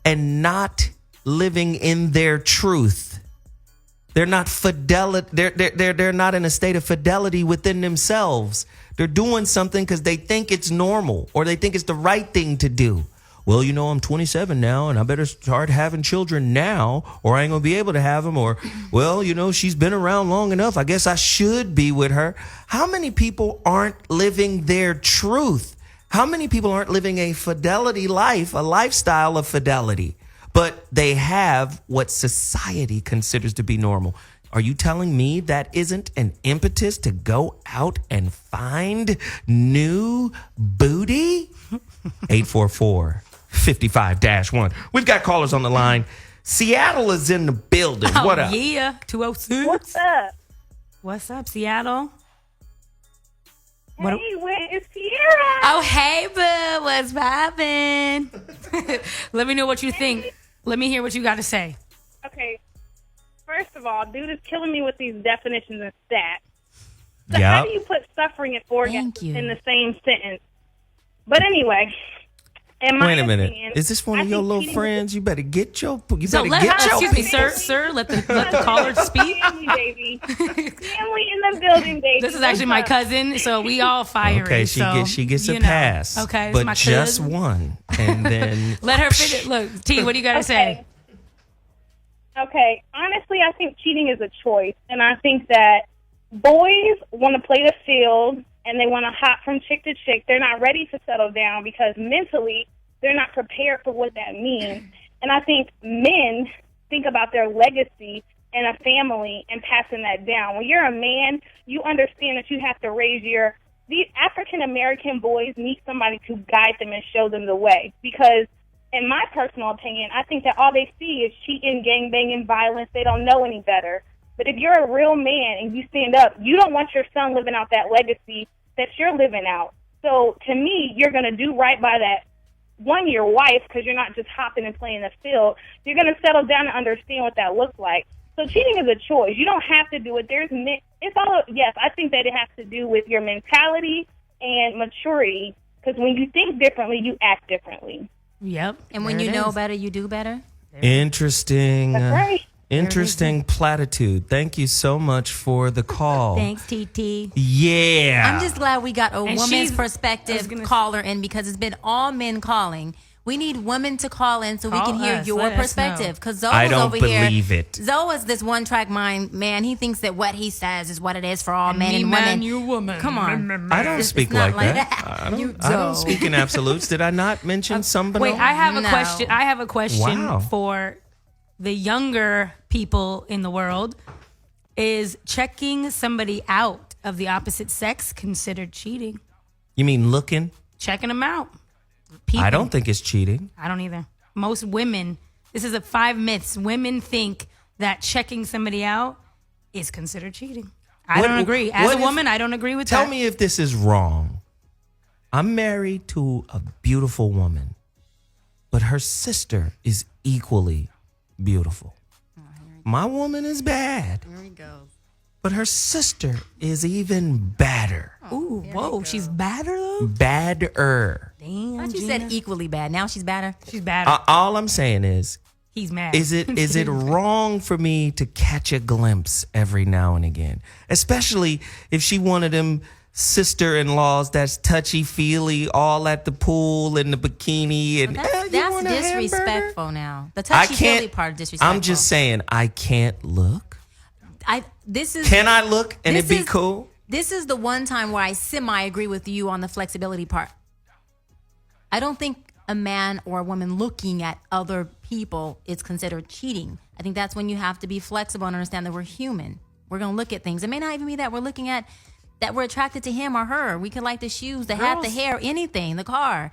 and not living in their truth? They're not they're not in a state of fidelity within themselves. They're doing something because they think it's normal or they think it's the right thing to do. Well, I'm 27 now and I better start having children now or I ain't going to be able to have them. Or, well, she's been around long enough. I guess I should be with her. How many people aren't living their truth? How many people aren't living a fidelity life, a lifestyle of fidelity? But they have what society considers to be normal. Are you telling me that isn't an impetus to go out and find new booty? 844-55-1. We've got callers on the line. Seattle is in the building. What up? Yeah, 206. What's up? What's up, Seattle? Hey, where is Sierra? Oh, hey, boo. What's poppin'? Let me know what you think. Let me hear what you got to say. Okay. First of all, dude is killing me with these definitions and stats. So Yep. how do you put suffering and orgasm in the same sentence? But anyway, Wait a minute. Is this one of your little friends? You better get your. Excuse me, sir. Let the caller speak. Family, baby. Family in the building, baby. This is actually my cousin, so we all fiery. Okay, she gets a pass. Okay, but my just cousin. one, and then let her finish. Look, T, what do you got to say? Okay, honestly, I think cheating is a choice, and I think that boys want to play the field and they want to hop from chick to chick. They're not ready to settle down because mentally they're not prepared for what that means. And I think men think about their legacy and a family and passing that down. When you're a man, you understand that you have to raise these African American boys need somebody to guide them and show them the way. Because in my personal opinion, I think that all they see is cheating, gangbanging, violence. They don't know any better. But if you're a real man and you stand up, you don't want your son living out that legacy that you're living out. So to me, you're going to do right by that. One, your wife, because you're not just hopping and playing the field. You're going to settle down and understand what that looks like. So cheating is a choice. You don't have to do it. Yes, I think that it has to do with your mentality and maturity. Because when you think differently, you act differently. Yep. And when you know better, you do better. Interesting. That's right. Interesting platitude. Thank you so much for the call. Thanks, TT. Yeah. I'm just glad we got a woman's she's- perspective caller in, because it's been all men calling. We need women to call in so we Call can hear us. your Let us perspective. Because Zoe I was don't over here. believe it. Zoe is this one-track mind man. He thinks that what he says is what it is for all men Me and man, women. you woman. Come on. I don't It's speak not like like that. that. I don't speak in absolutes. Did I not mention somebody? Wait, I have a No. question. I have a question Wow. for the younger people in the world. Is checking somebody out of the opposite sex considered cheating? You mean looking? Checking them out. I don't think it's cheating. I don't either. Most women, this is a 5 myths. Women think that checking somebody out is considered cheating. I What- don't agree. As what a if- woman, I don't agree with that. Tell me if this is wrong. I'm married to a beautiful woman, but her sister is equally beautiful. My woman is bad. Here he goes. But her sister is even badder. Ooh, whoa, she's badder though? Badder. Damn, But you Gina. said equally bad. Now she's badder. She's badder. All I'm saying is, He's mad. is it wrong for me to catch a glimpse every now and again? Especially if she one of them sister-in-laws that's touchy-feely, all at the pool in the bikini. And That's you want a hamburger? disrespectful now. The I touchy-feely can't. part is disrespectful. I'm just saying, I can't look. Can I look and it be cool? This is the one time where I semi-agree with you on the flexibility part. I don't think a man or a woman looking at other people is considered cheating. I think that's when you have to be flexible and understand that we're human. We're going to look at things. It may not even be that we're looking at, that we're attracted to him or her. We could like the shoes, the hat, the hair, anything, the car.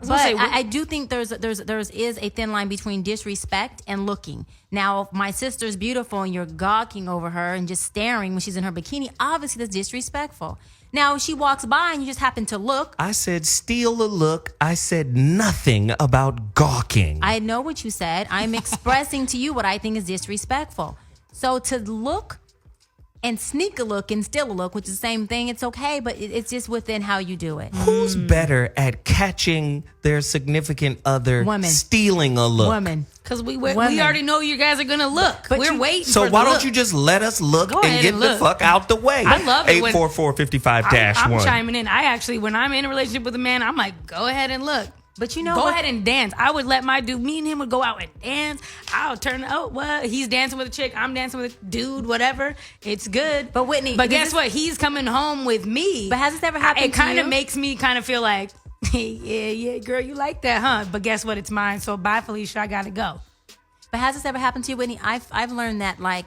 But I do think there is a thin line between disrespect and looking. Now, if my sister's beautiful and you're gawking over her and just staring when she's in her bikini, obviously that's disrespectful. Now, if she walks by and you just happen to look. I said steal a look. I said nothing about gawking. I know what you said. I'm expressing to you what I think is disrespectful. So to look and sneak a look and steal a look, which is the same thing, it's okay, but it's just within how you do it. Who's better at catching their significant other Woman. stealing a look? Woman. Because we Women. already know you guys are going to look. But We're waiting So for why the don't look. you just let us look Go and ahead get and the look. fuck out the way? I love it when- 844-55-1. I'm chiming in. I actually, when I'm in a relationship with a man, I'm like, go ahead and look. But you know go what? ahead and dance. I would let my dude, me and him would go out and dance. I'll turn, what? He's dancing with a chick. I'm dancing with a dude, whatever. It's good. But Whitney, But does guess this- what? He's coming home with me. But has this ever happened It to kind you? of makes me kind of feel like, yeah, girl, you like that, huh? But guess what? It's mine. So bye, Felicia. I got to go. But has this ever happened to you, Whitney? I've learned that, like,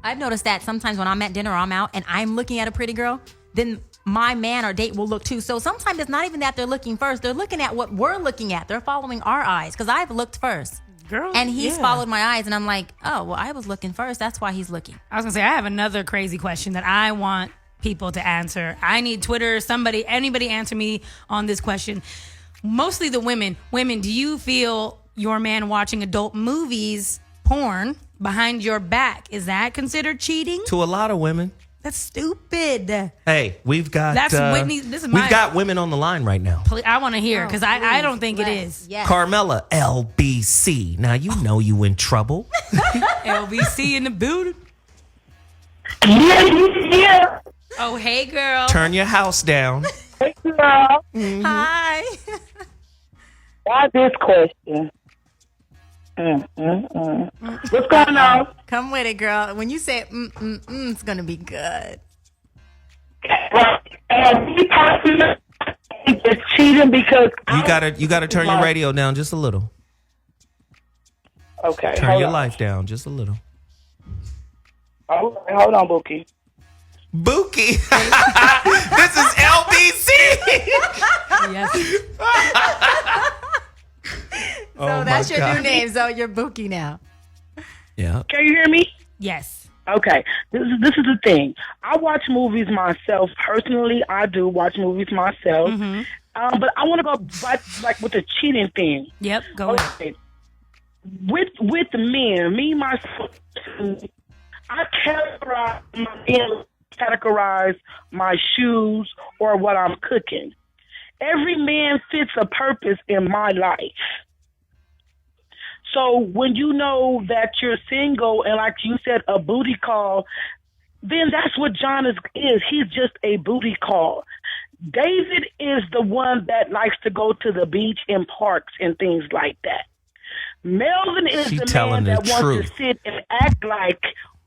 I've noticed that sometimes when I'm at dinner or I'm out and I'm looking at a pretty girl, then my man or date will look too. So sometimes it's not even that they're looking first. They're looking at what we're looking at. They're following our eyes because I've looked first. Girl, And he's yeah. followed my eyes, and I'm like, oh, well, I was looking first. That's why he's looking. I was gonna say I have another crazy question that I want people to answer. I need Twitter, anybody answer me on this question. Mostly the women. Women, do you feel your man watching adult movies, porn, behind your back, is that considered cheating? To a lot of women. That's stupid. Hey, we've got That's Whitney. This is my. we've got women on the line right now. I want to hear because I don't think it is. Yes. Carmela, LBC. Now you know you in trouble. LBC in the building. Yeah. Oh, hey, girl. Turn your house down. Hey, girl. Hi. Why this question? What's going on? Come with it, girl. When you say it's going to be good. Me personally, it's cheating because You gotta turn your radio down just a little. Okay, Turn hold your on. life down just a little. Oh, hold on, Bookie. Bookie. This is LBC. Yes. So that's your new name. So you're Bookie now. Yeah. Can you hear me? Yes. Okay. This is the thing. I watch movies myself. Personally, I do watch movies myself. Mm-hmm. But I want to go back, like with the cheating thing. Yep. Go ahead. With men, me myself, I categorize my shoes or what I'm cooking. Every man fits a purpose in my life. So when you know that you're single and, like you said, a booty call, then that's what John is. He's just a booty call. David is the one that likes to go to the beach and parks and things like that. Melvin is the man that wants to sit and act like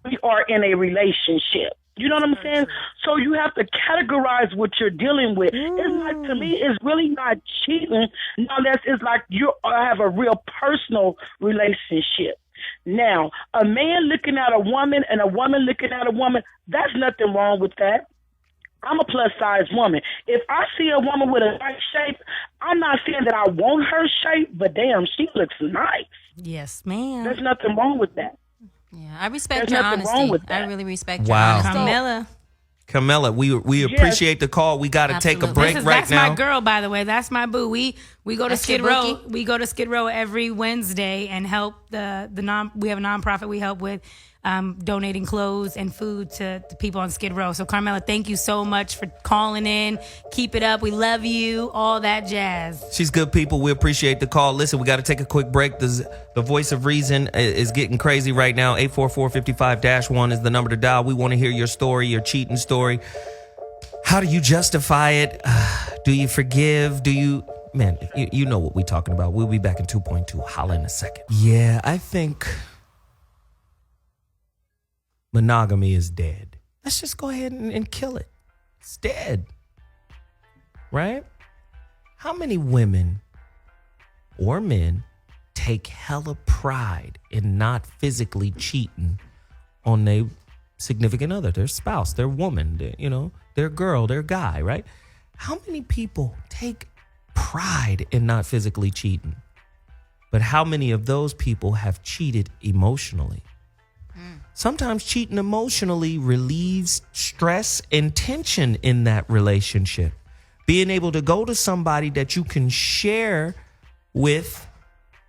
we are in a relationship. You know what I'm saying? So you have to categorize what you're dealing with. It's like, to me, it's really not cheating unless it's like you have a real personal relationship. Now, a man looking at a woman and a woman looking at a woman, that's nothing wrong with that. I'm a plus-size woman. If I see a woman with a nice shape, I'm not saying that I want her shape, but damn, she looks nice. Yes, ma'am. There's nothing wrong with that. Yeah, I respect your honesty. I really respect your Wow. honesty. Camilla, we appreciate the call. We got to take a break That's now. my girl, by the way. That's my boo. We go to Skid Row. We go to Skid Row every Wednesday and help we have a nonprofit we help with donating clothes and food to people on Skid Row. So Carmela, thank you so much for calling in. Keep it up. We love you. All that jazz. She's good people. We appreciate the call. Listen, we got to take a quick break. The voice of reason is getting crazy right now. 844-55-1 is the number to dial. We want to hear your story, your cheating story. How do you justify it? Do you forgive? Do you... Man, you know what we're talking about. We'll be back in 2.2. Holla in a second. Yeah, I think monogamy is dead. Let's just go ahead and kill it. It's dead. Right? How many women or men take hella pride in not physically cheating on their significant other, their spouse, their woman, their girl, their guy, right? How many people take pride in not physically cheating? But how many of those people have cheated emotionally? Sometimes cheating emotionally relieves stress and tension in that relationship. Being able to go to somebody that you can share with,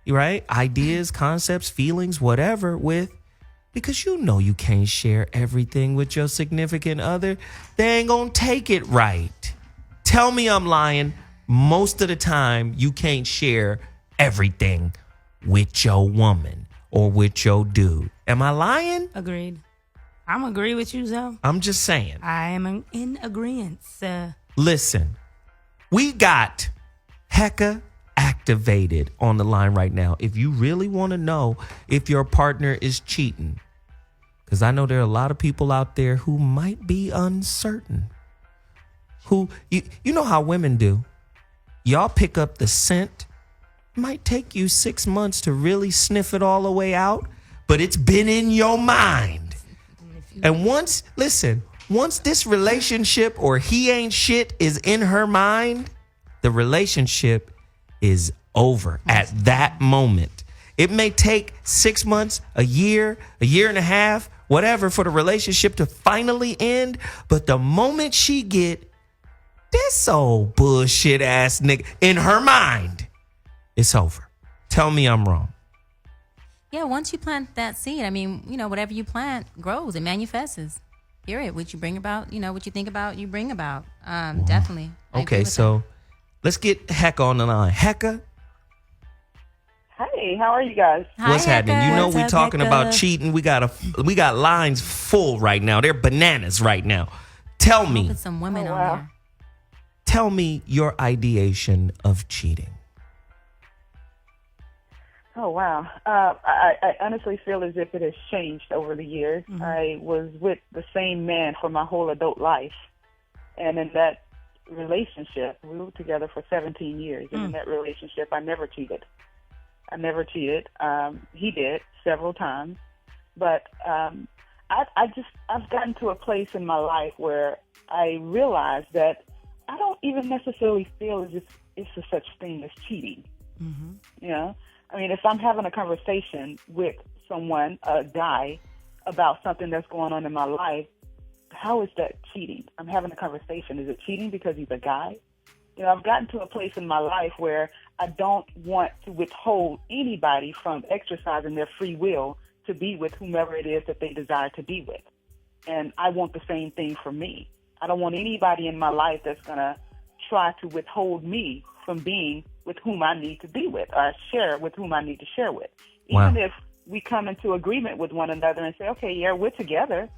right? Ideas, concepts, feelings, whatever with, because you know you can't share everything with your significant other. They ain't gonna take it right. Tell me I'm lying. Most of the time, you can't share everything with your woman or with your dude. Am I lying? Agreed. I'm agree with you, Zoe. I'm just saying. I am in agreement. Listen, we got Heka activated on the line right now. If you really want to know if your partner is cheating, because I know there are a lot of people out there who might be uncertain. Who, you know how women do. Y'all pick up the scent. It might take you 6 months to really sniff it all the way out, but it's been in your mind. And once this relationship or he ain't shit is in her mind, the relationship is over at that moment. It may take 6 months, a year and a half, whatever, for the relationship to finally end. But the moment she get this old bullshit ass nigga in her mind, it's over. Tell me I'm wrong. Yeah, once you plant that seed, I mean, whatever you plant grows, it manifests. Period. What you bring about, what you think about, you bring about. Definitely. Okay, so let's get Heka on the line. Heka? Hey, how are you guys? What's happening? You know we talking about cheating. We got lines full right now. They're bananas right now. Tell me. Put some women on there. Tell me your ideation of cheating. Oh, wow. I honestly feel as if it has changed over the years. Mm-hmm. I was with the same man for my whole adult life. And in that relationship, we were together for 17 years. And in that relationship, I never cheated. He did several times. But I've gotten to a place in my life where I realize that I don't even necessarily feel as if it's a such thing as cheating. Mm-hmm. You know, I mean, if I'm having a conversation with someone, a guy, about something that's going on in my life, how is that cheating? I'm having a conversation. Is it cheating because he's a guy? You know, I've gotten to a place in my life where I don't want to withhold anybody from exercising their free will to be with whomever it is that they desire to be with. And I want the same thing for me. I don't want anybody in my life that's going to try to withhold me from being with whom I need to be with, or share with whom I need to share with. Wow. Even if we come into agreement with one another and say, okay, yeah, we're together.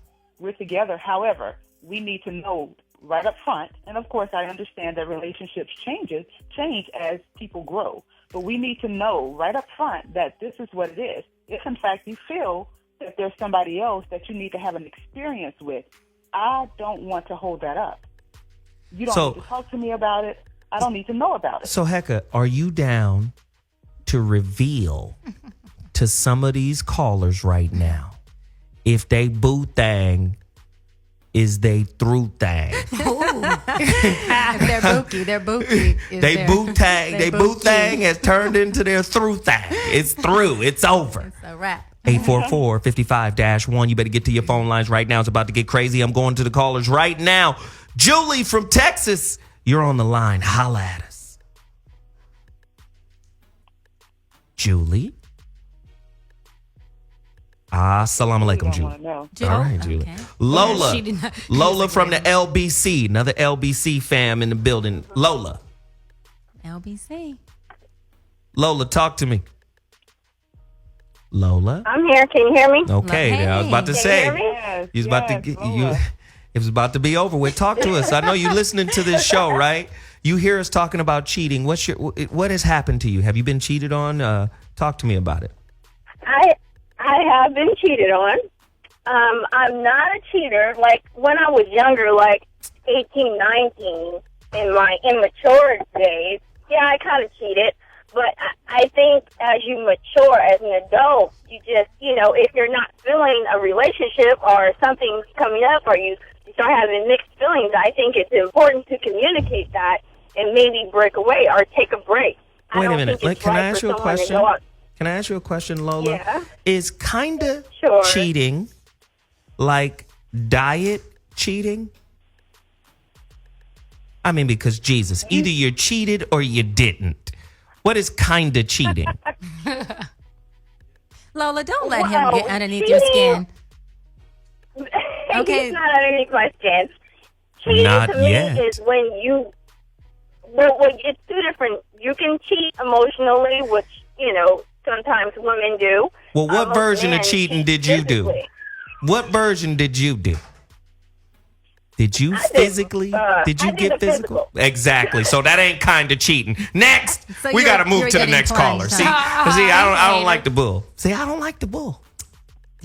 However, we need to know right up front, and of course I understand that relationships change as people grow, but we need to know right up front that this is what it is. If in fact you feel that there's somebody else that you need to have an experience with, I don't want to hold that up. You don't need to talk to me about it. I don't need to know about it. So, Heka, are you down to reveal to some of these callers right now if they boo thing is they through thing? They're bookie. They're bookie. They boo tang. They boo thing has turned into their through thing. It's through. It's over. It's a wrap. 844-55-1. You better get to your phone lines right now. It's about to get crazy. I'm going to the callers right now. Julie from Texas, you're on the line. Holla at us. Julie? Assalamu alaikum, Julie. All right, Julie. Okay. Lola. She did not- Lola from the LBC. Another LBC fam in the building. Lola. LBC. Lola, talk to me. Lola? I'm here. Can you hear me? Okay, Hey. I was about to Can say. you hear me? Yes, You was about to get you. It was about to be over with. Talk to us. I know you listening to this show, right? You hear us talking about cheating. What has happened to you? Have you been cheated on? Talk to me about it. I have been cheated on. I'm not a cheater. Like when I was younger, like 18, 19, in my immature days, yeah, I kind of cheated. But I think as you mature as an adult, you just, if you're not feeling a relationship or something's coming up or you start having mixed feelings, I think it's important to communicate that and maybe break away or take a break. Wait a minute. Can I ask you a question? Can I ask you a question, Lola? Yeah. Is kinda Sure. cheating like diet cheating? I mean, because Jesus, either you cheated or you didn't. What is kinda cheating? Lola, don't let him get underneath your skin. Okay. He's not underneath my skin. Cheating Not to me yet. is when well, it's two different. You can cheat emotionally, which, sometimes women do. Well, what Most version of men cheating cheat did you do? physically. What version did you do? Did you physically? Did you I did get the physical? Exactly. So that ain't kind of cheating. Next, So we you're- got to move you're to the getting next plunged, caller. See, huh? I don't like the bull. See, I don't like the bull.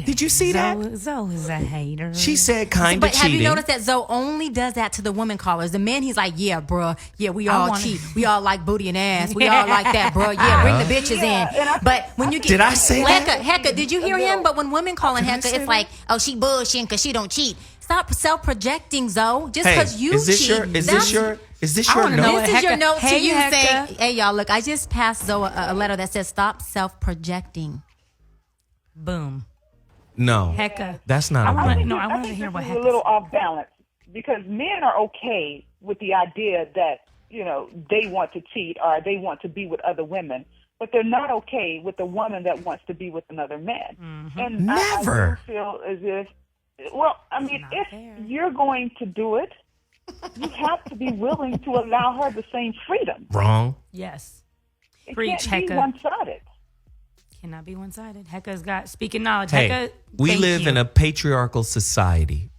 Did you see that? Zoe is a hater. She said kind of But have cheating. you noticed that Zoe only does that to the women callers? The men, he's like, yeah, bruh. Yeah, we all cheat. We all like booty and ass. We all like that, bruh. Yeah, bring the bitches in. But when you get... Did I say that? Heka, did you hear him? But when women calling Heka, it's like, oh, she bullshitting because she don't cheat. Stop self-projecting, Zoe. Just because you is this cheat. your that's- is this your wanna know note? what This is your Heka- note to Hey, you Heka. saying, hey, y'all, look, I just passed Zoe a letter that says stop self-projecting. Boom. No, Heka. that's not a I boom. wanted to hear what this is Heka a little off balance because men are okay with the idea that they want to cheat or they want to be with other women, but they're not okay with the woman that wants to be with another man. Mm-hmm. And Never. I do feel as if, well, I mean, if you're going to do it, you have to be willing to allow her the same freedom. Wrong. Yes. It Preach, can't be Heka. one-sided. Cannot be one-sided. Heka's got speaking knowledge. Hey, Heka, we thank live you. in a patriarchal society.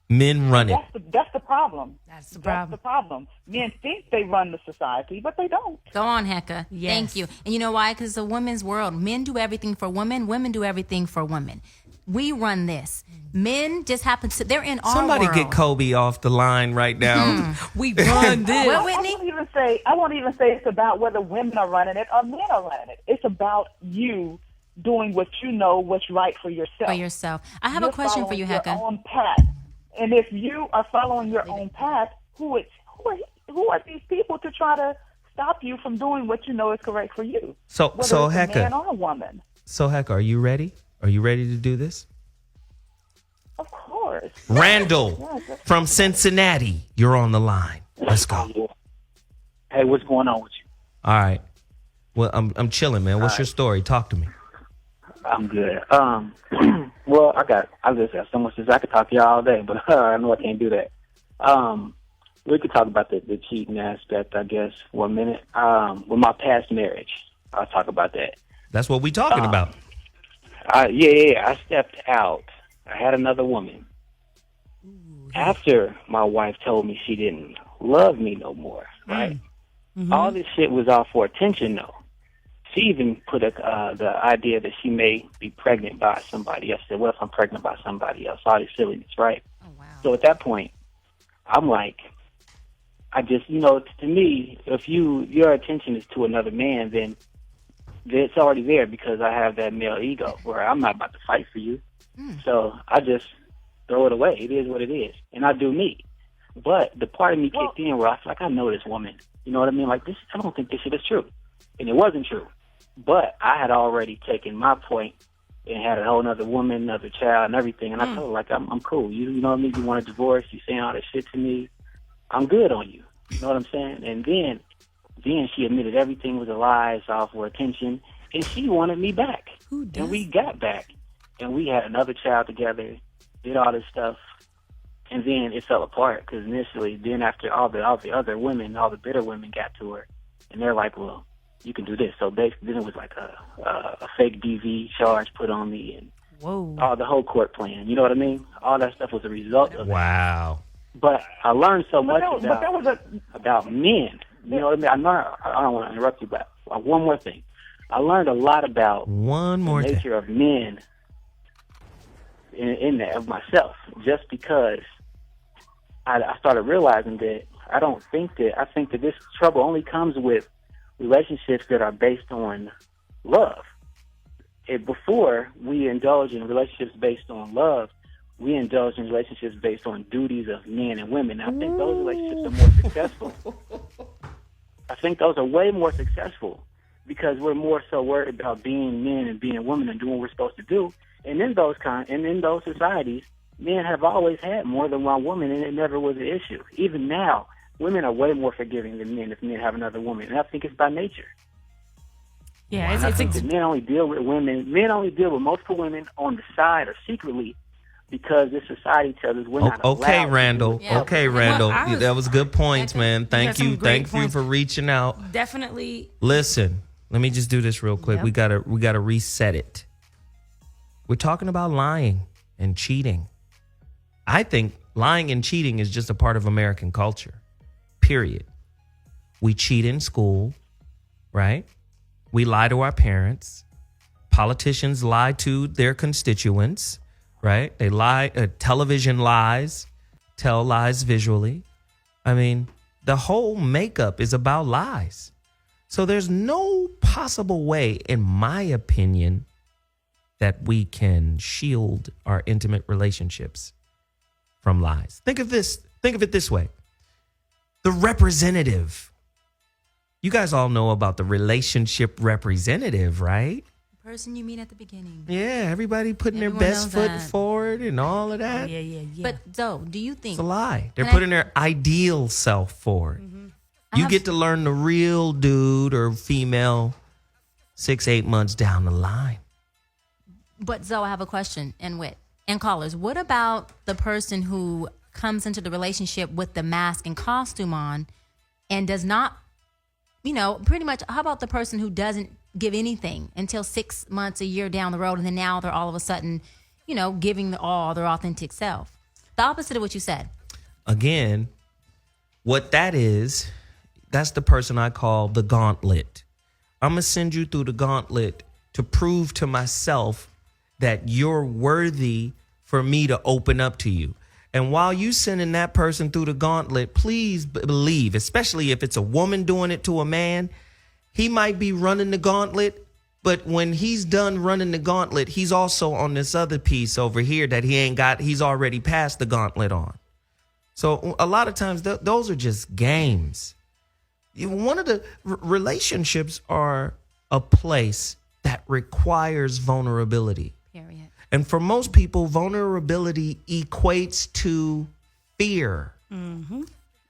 Men run it. That's the problem. That's the That's problem. the problem. Men think they run the society, but they don't. Go on, Heka. Yes. Thank you. And you know why? Because it's a woman's world. Men do everything for women. Women do everything for women. We run this. Men just happen to, they're in our Somebody world. get Kobe off the line right now. We run this. Well, I Whitney? won't even say it's about whether women are running it or men are running it. It's about you doing what you know what's right for yourself. For yourself. I have a question for you, You're Heka. following your own path. And if you are following your own path, who are these people to try to stop you from doing what you know is correct for you? So Whether it's Heka, a man or a woman. So Heka, are you ready? Are you ready to do this? Of course. Randall from Cincinnati, you're on the line. Let's go. Hey, what's going on with you? All right. Well, I'm chilling, man. What's your story? Talk to me. I'm good. Well, I just got so much to say. I could talk to y'all all day, but I know I can't do that. We could talk about the cheating aspect, I guess, for a minute. With my past marriage, I'll talk about that. That's what we talking about. Yeah. I stepped out. I had another woman. After my wife told me she didn't love me no more, right? Mm-hmm. All this shit was all for attention, though. She even put the idea that she may be pregnant by somebody else. I said, what if I'm pregnant by somebody else? All this silliness, right? Oh, wow. So at that point, I'm like, I just, to me, if your attention is to another man, then it's already there because I have that male ego where I'm not about to fight for you. So I just throw it away. It is what it is. And I do me. But the part of me kicked in where I feel like I know this woman. You know what I mean? Like, I don't think this shit is true. And it wasn't true. But I had already taken my point and had a whole other woman, another child, and everything. And I told her, like, I'm cool. You know what I mean? You want a divorce? You saying all this shit to me? I'm good on you. You know what I'm saying? And then she admitted everything was a lie. It's all for attention. And she wanted me back. And we got back. And we had another child together, did all this stuff. And then it fell apart because initially, then after all the other women, all the bitter women got to her. And they're like, well, you can do this. So basically, then it was like a fake DV charge put on me and all the whole court plan. You know what I mean? All that stuff was a result of Wow. But I learned so much about men. You know what I mean? I don't want to interrupt you, but one more thing. I learned a lot about the nature of men in that, of myself, just because I started realizing that I think that this trouble only comes with relationships that are based on love. Before we indulge in relationships based on love, we indulge in relationships based on duties of men and women. I think those relationships are more successful. I think those are way more successful because we're more so worried about being men and being women and doing what we're supposed to do. And in those societies, men have always had more than one woman, and it never was an issue. Even now, women are way more forgiving than men if men have another woman, and I think it's by nature. Yeah, I think that men only deal with women. Men only deal with multiple women on the side or secretly because this society tells us we're not allowed. Okay, Randall. Yeah. Okay, Randall. Well, that was good points, man. Thank you. Thank you for reaching out. Definitely. Listen, let me just do this real quick. Yep. We gotta reset it. We're talking about lying and cheating. I think lying and cheating is just a part of American culture. Period. We cheat in school, right? We lie to our parents. Politicians lie to their constituents, right? They lie, television lies, tell lies visually. I mean, the whole makeup is about lies. So there's no possible way, in my opinion, that we can shield our intimate relationships from lies. Think of it this way. The representative. You guys all know about the relationship representative, right? The person you meet at the beginning. Yeah, everybody putting their best foot forward and all of that. Yeah. But Zoe, do you think it's a lie? They're putting their ideal self forward. Mm-hmm. You get to learn the real dude or female 6-8 months down the line. But Zoe, I have a question, and callers. What about the person who comes into the relationship with the mask and costume on and does not, pretty much, how about the person who doesn't give anything until 6 months, a year down the road, and then now they're all of a sudden, giving their authentic self? The opposite of what you said. Again, what that is, that's the person I call the gauntlet. I'm going to send you through the gauntlet to prove to myself that you're worthy for me to open up to you. And while you sending that person through the gauntlet, please believe, especially if it's a woman doing it to a man, he might be running the gauntlet But when he's done running the gauntlet, he's also on this other piece over here that he's already passed the gauntlet on. So a lot of times those are just games. One of the relationships are a place that requires vulnerability. Period. And for most people, vulnerability equates to fear. Mm-hmm.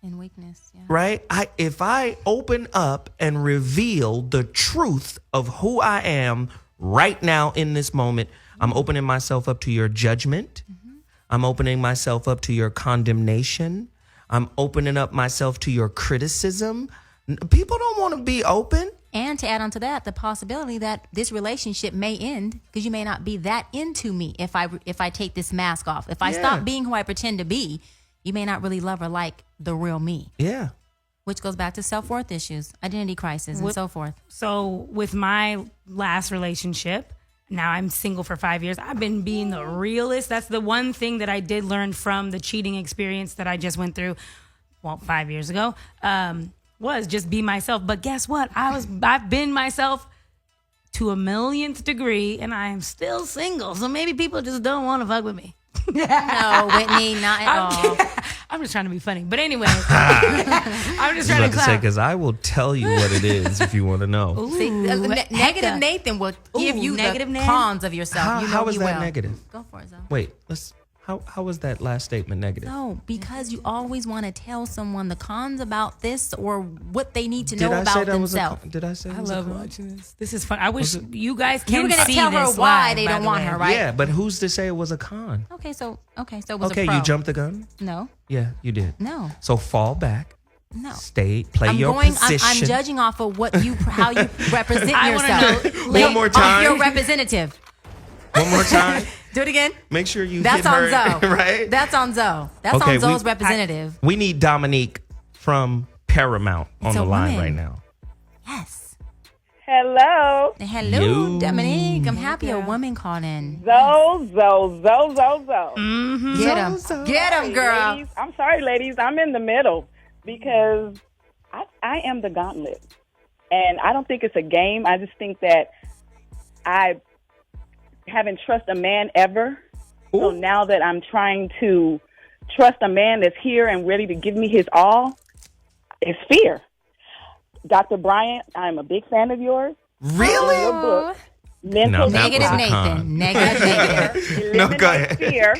And weakness, yeah. Right? If I open up and reveal the truth of who I am right now in this moment, I'm opening myself up to your judgment. Mm-hmm. I'm opening myself up to your condemnation. I'm opening up myself to your criticism. People don't want to be open. And to add on to that, the possibility that this relationship may end because you may not be that into me if I take this mask off. If I stop being who I pretend to be, you may not really love or like the real me. Yeah. Which goes back to self-worth issues, identity crisis, and so forth. So with my last relationship, now I'm single for 5 years. I've been being the realest. That's the one thing that I did learn from the cheating experience that I just went through, 5 years ago, was just be myself. But guess what? I've been myself to a millionth degree, and I am still single. So maybe people just don't want to fuck with me. No, Whitney, not at all. I'm just trying to be funny. But anyway, I'm just trying to say, because I will tell you what it is if you want to know. Ooh, see, negative Nathan will give you the cons of yourself. How is that negative? Go for it, Zoe. Wait, how was that last statement negative? No, because you always want to tell someone the cons about this or what they need to know about themselves. Did I say I love watching this. This is fun. I wish you guys can see this. You were going to tell her why they don't want her, right? Yeah, but who's to say it was a con? Okay, so it was a pro. Okay, you jumped the gun? No. Yeah, you did. No. So fall back. No. Play your position. I'm judging off of how you represent I yourself. One more time. Your representative. One more time. Do it again. Make sure you That's hit her, on Zoe. right? That's on Zoe. That's on Zoe's representative. We need Dominique from Paramount on the line right now. Yes. Hello. Hello, Dominique. I'm happy a woman called in. Zoe. Mm-hmm. Get him, girl. Ladies, I'm sorry, ladies. I'm in the middle because I am the gauntlet. And I don't think it's a game. I just think that I haven't trusted a man ever. Ooh. So now that I'm trying to trust a man that's here and ready to give me his all, it's fear. Dr. Bryant, I'm a big fan of yours. Really? In your book, Negative Nathan. Negative. No, go ahead. Fear.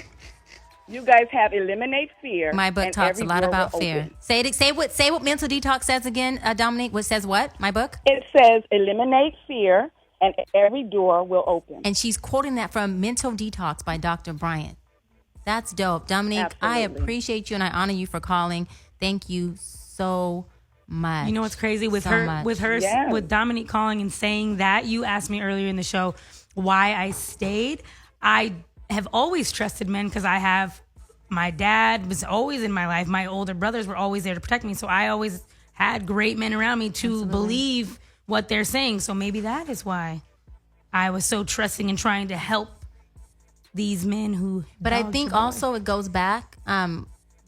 You guys have Eliminate Fear. My book talks a lot about fear. Say what Mental Detox says again, Dominique. What says what? My book? It says eliminate fear and every door will open. And she's quoting that from Mental Detox by Dr. Bryant. That's dope. Dominique, Absolutely. I appreciate you and I honor you for calling. Thank you so much. You know what's crazy with with Dominique calling and saying that? You asked me earlier in the show why I stayed. I have always trusted men because my dad was always in my life. My older brothers were always there to protect me. So I always had great men around me to believe what they're saying. So maybe that is why I was so trusting and trying to help these men who. But I think also it goes back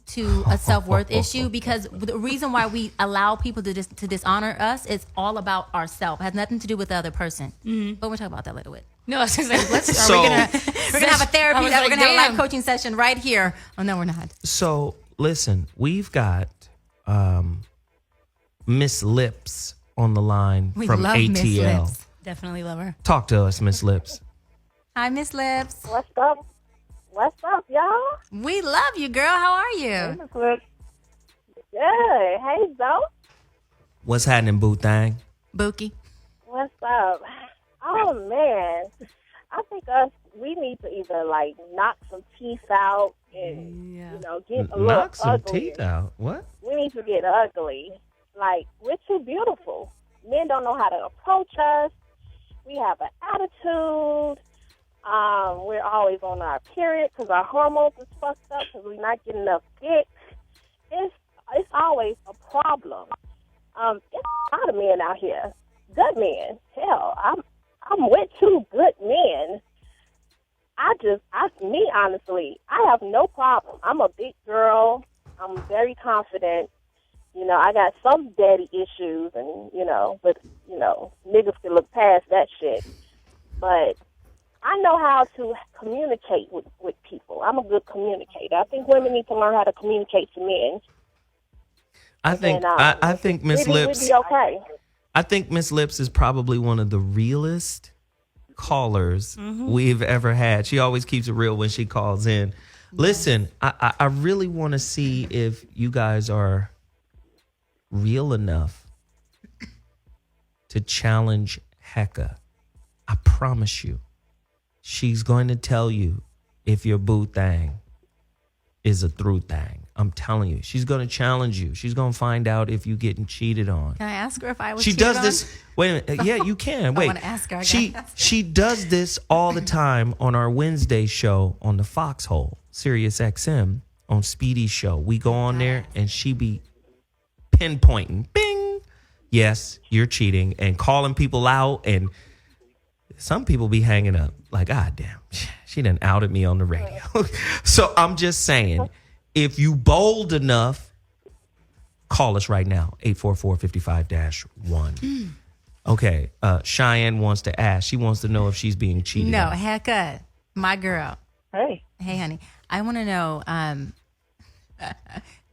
to a self-worth issue because the reason why we allow people to dishonor us is all about ourselves. It has nothing to do with the other person. Mm-hmm. But we'll talk about that later. No, I was just like, we're gonna have a therapy. We're gonna have a live coaching session right here. Oh no, we're not. So listen, we've got Miss Lips on the line from love ATL. Miss Lips. Definitely love her. Talk to us, Miss Lips. Hi, Miss Lips. What's up? What's up, y'all? We love you, girl. How are you? Hey, Miss Lips. Good. Hey, Zoe. What's happening, Boo Thang? Bookie. What's up? Oh, man. I think we need to either, knock some teeth out and, get a little Knock some ugly. teeth out? What? We need to get ugly. We're too beautiful. Men don't know how to approach us. We have an attitude. We're always on our period because our hormones is fucked up because we're not getting enough dick. It's always a problem. It's a lot of men out here. Good men. Hell, I'm with two good men. Me, honestly, I have no problem. I'm a big girl. I'm very confident. You know, I got some daddy issues, and but niggas can look past that shit. But I know how to communicate with people. I'm a good communicator. I think women need to learn how to communicate to men. I think Miss Lips. We'd be okay. I think Miss Lips is probably one of the realest callers we've ever had. She always keeps it real when she calls in. Listen, I really want to see if you guys are real enough to challenge Heka. I promise you, she's going to tell you if your boo thing is a through thing. I'm telling you, she's going to challenge you. She's going to find out if you getting cheated on. Can I ask her if I was She cheated does on? this. Wait a minute. Yeah, you can. Wait. I want to ask her. She does this all the time on our Wednesday show on the Foxhole, Sirius XM, on Speedy's show. We go on there and she be pinpointing, bing, yes, you're cheating, and calling people out. And some people be hanging up like, God damn, she done outed me on the radio. So I'm just saying, if you bold enough, call us right now, 844-55-1. Okay, Cheyenne wants to ask. She wants to know if she's being cheated No, on. Heka, my girl. Hey, honey. I want to know,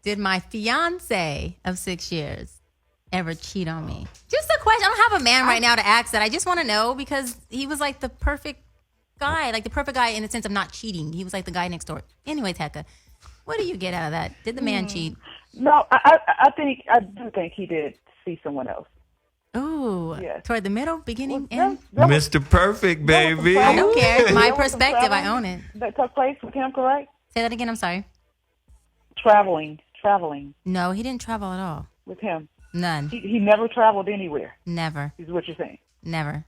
did my fiance of 6 years ever cheat on me? Just a question. I don't have a man right now to ask that. I just want to know because he was like the perfect guy, in the sense of not cheating. He was like the guy next door. Anyways, Heka, what do you get out of that? Did the man cheat? No, I do think he did see someone else. Ooh, Yes. Toward the middle, beginning, end? Mr. Perfect, baby. I don't care. My perspective, I own it. That took place with him, correct? Say that again, I'm sorry. Traveling No, he didn't travel at all. with him. None. He never traveled anywhere, Never. is what you're saying. Never.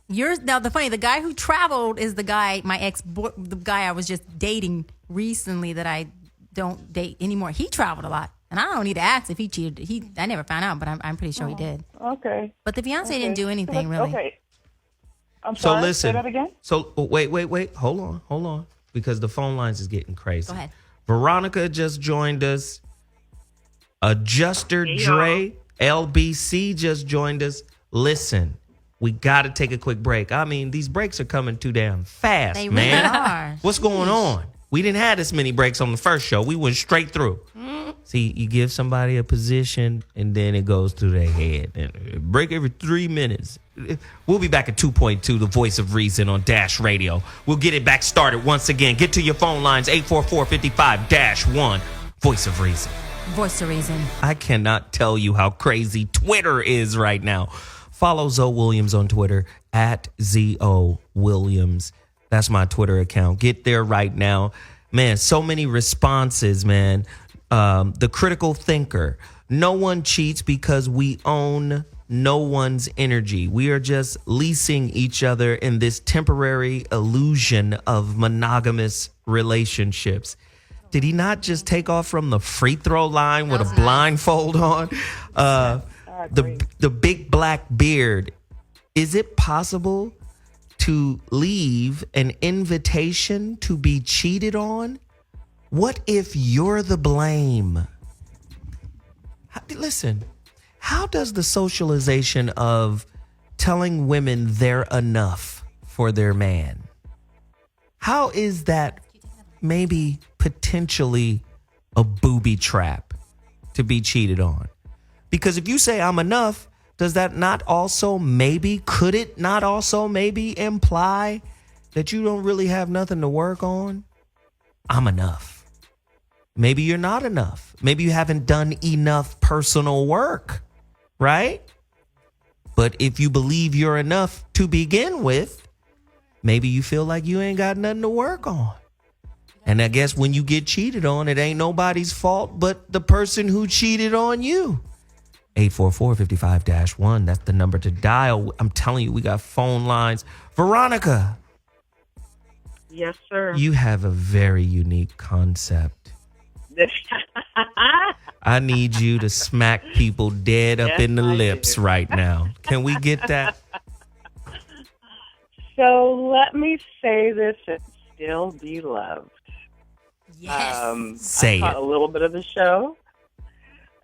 The guy who traveled is the guy, the guy I was just dating recently that I don't date anymore. He traveled a lot. And I don't need to ask if he cheated. I never found out, but I'm pretty sure he did. Okay. But the fiance didn't do anything, really. Okay. I'm So sorry. listen. Say that again? So wait. Hold on. Because the phone lines is getting crazy. Go ahead. Veronica just joined us. Adjuster Dre, LBC just joined us. Listen, we got to take a quick break. I mean, these breaks are coming too damn fast, They man. really are. What's going on? We didn't have this many breaks on the first show. We went straight through. See, you give somebody a position, and then it goes through their head. And break every 3 minutes. We'll be back at 2.2, the voice of reason on Dash Radio. We'll get it back started once again. Get to your phone lines, 844-55-1, voice of reason. Voice of reason. I cannot tell you how crazy Twitter is right now. Follow Zoe Williams on Twitter, @ZO Williams. That's my Twitter account. Get there right now. Man, so many responses, man. The critical thinker. No one cheats because we own no one's energy. We are just leasing each other in this temporary illusion of monogamous relationships. Did he not just take off from the free throw line with a blindfold on? The big black beard. Is it possible to leave an invitation to be cheated on? What if you're the blame? Listen, how does the socialization of telling women they're enough for their man, how is that maybe potentially a booby trap to be cheated on? Because if you say I'm enough, does that not also could it not also maybe imply that you don't really have nothing to work on? I'm enough. Maybe you're not enough. Maybe you haven't done enough personal work, right? But if you believe you're enough to begin with, maybe you feel like you ain't got nothing to work on. And I guess when you get cheated on, it ain't nobody's fault but the person who cheated on you. 844-55-1. That's the number to dial. I'm telling you, we got phone lines. Veronica. Yes, sir. You have a very unique concept. I need you to smack people dead up in the lips right now. Can we get that? So let me say this and still be loved. Yes. Say I caught it. a little bit of the show.